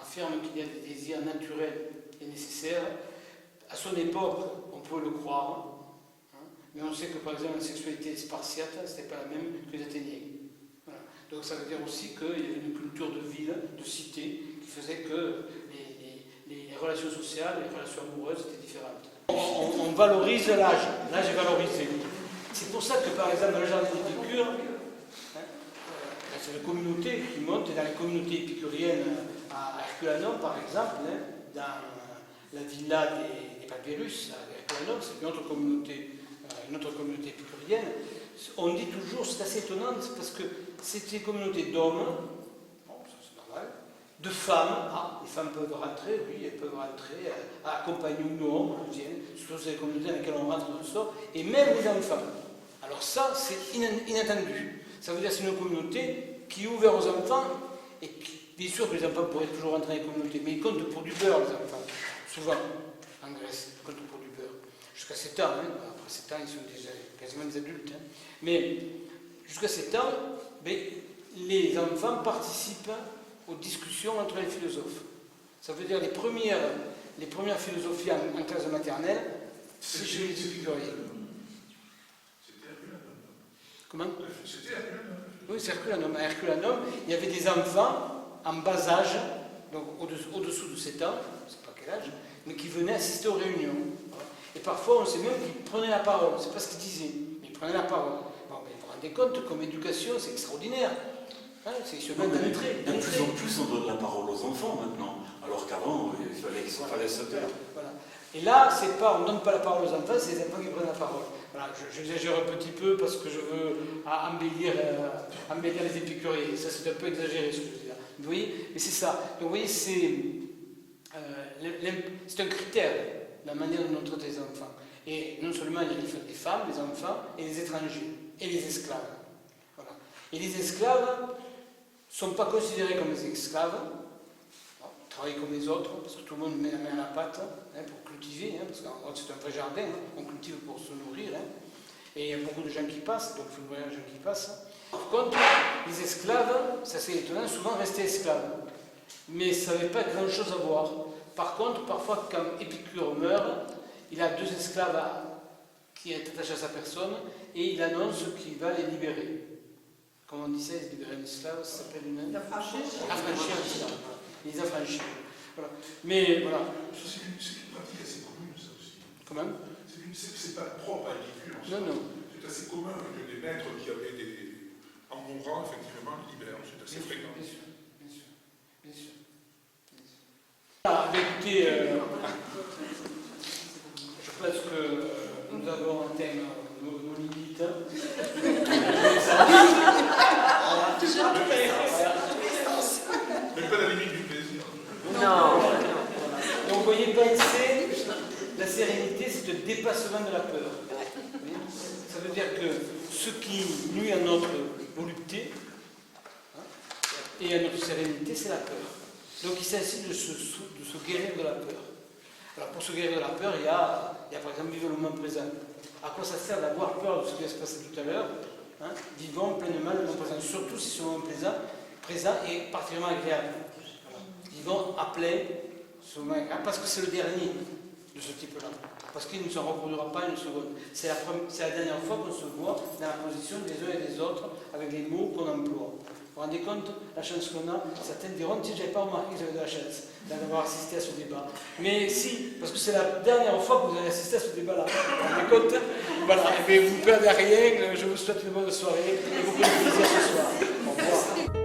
affirme qu'il y a des désirs naturels et nécessaires, à son époque, on peut le croire, hein, mais on sait que par exemple la sexualité spartiate, ce n'était pas la même que les Athéniens. Voilà. Donc ça veut dire aussi qu'il y avait une culture de ville, de cité, qui faisait que les relations sociales, les relations amoureuses étaient différentes. On valorise l'âge est valorisé. C'est pour ça que par exemple dans le jardin d'Épicure, c'est la communauté qui monte, et dans les communautés épicuriennes à Herculanum par exemple, hein, dans la villa des Papyrus à Herculanum, c'est une autre communauté épicurienne. On dit toujours, c'est assez étonnant parce que c'est une communauté d'hommes, bon, ça c'est normal, de femmes. Ah, les femmes peuvent rentrer, oui, elles peuvent rentrer, accompagner ou non, surtout ces communautés dans lesquelles on rentre, on sort, et même les enfants. Alors ça, c'est inattendu. Ça veut dire que c'est une communauté qui est ouverte aux enfants, et qui, bien sûr que les enfants pourraient toujours rentrer dans les communautés, mais ils comptent pour du beurre, les enfants. Souvent, en Grèce, ils comptent pour du beurre. Jusqu'à 7 ans, hein. Après 7 ans, ils sont déjà quasiment des adultes. Hein. Mais jusqu'à 7 ans, les enfants participent aux discussions entre les philosophes. Ça veut dire les premières philosophies en classe maternelle, c'est chez les épicuriens. Comment? C'était Herculanum. Oui, c'est Herculanum. À Herculanum, il y avait des enfants en bas âge, donc au-dessous de 7 ans, je ne sais pas quel âge, mais qui venaient assister aux réunions. Et parfois, on sait même qu'ils prenaient la parole. C'est pas ce qu'ils disaient, mais ils prenaient la parole. Bon, mais vous vous rendez compte, comme éducation, c'est extraordinaire. Hein, c'est De plus en plus, on donne la parole aux enfants maintenant, alors qu'avant, il fallait se taire. Voilà. Et là, c'est pas, on ne donne pas la parole aux enfants, c'est les enfants qui prennent la parole. Voilà, j'exagère un petit peu parce que je veux embellir les épicuriens. Ça, c'est un peu exagéré ce que je dis là. Vous voyez? Mais c'est ça. Donc, vous voyez, c'est un critère, la manière dont on traite les enfants. Et non seulement il y a les femmes, les enfants, et les étrangers, et les esclaves. Voilà. Et les esclaves ne sont pas considérés comme des esclaves. Ils travaillent comme les autres, parce que tout le monde met la main à la pâte pour cultiver, parce qu'en gros c'est un vrai jardin, on cultive pour se nourrir. Et il y a beaucoup de gens qui passent, donc il faut voir les gens qui passent. Par contre, les esclaves, ça c'est étonnant, souvent restaient esclaves. Mais ça n'avait pas grand-chose à voir. Par contre, parfois, quand Épicure meurt, il a 2 esclaves qui est attaché à sa personne, et il annonce qu'il va les libérer. Comment on dit ça, ils libérer un esclave, ça s'appelle une... Affranchir un esclave. Les affranchir. Voilà. Mais voilà. C'est une pratique assez commune, ça aussi. Comment? C'est pas propre à Épicure. Non. C'est assez commun que des maîtres qui avaient des... en mourant, effectivement, libèrent. C'est assez fréquent. Bien sûr. Ah, écoutez, je pense que nous avons atteint nos limites. Mais pas la limite du plaisir. Non. Donc vous voyez, penser, la sérénité, c'est le dépassement de la peur. Ça veut dire que ce qui nuit à notre volupté et à notre sérénité, c'est la peur. Donc il s'agit de se guérir de la peur. Alors pour se guérir de la peur, il y a par exemple vivre le moment présent. À quoi ça sert d'avoir peur de ce qui va se passer tout à l'heure? Vivons pleinement le moment présent, surtout si ce moment présent est particulièrement agréable. Voilà. Vivons à plein ce moment agréable, parce que c'est le dernier de ce type-là. Parce qu'il ne se reproduira pas une seconde. C'est la dernière fois qu'on se voit dans la position des uns et des autres avec les mots qu'on emploie. Vous vous rendez compte, la chance qu'on a? Certains diront, si je n'avais pas remarqué que j'avais de la chance d'avoir assisté à ce débat. Mais si, parce que c'est la dernière fois que vous avez assisté à ce débat-là. Vous vous rendez compte? Voilà, et bien, vous ne perdez rien, je vous souhaite une bonne soirée et beaucoup de plaisir ce soir. Au revoir.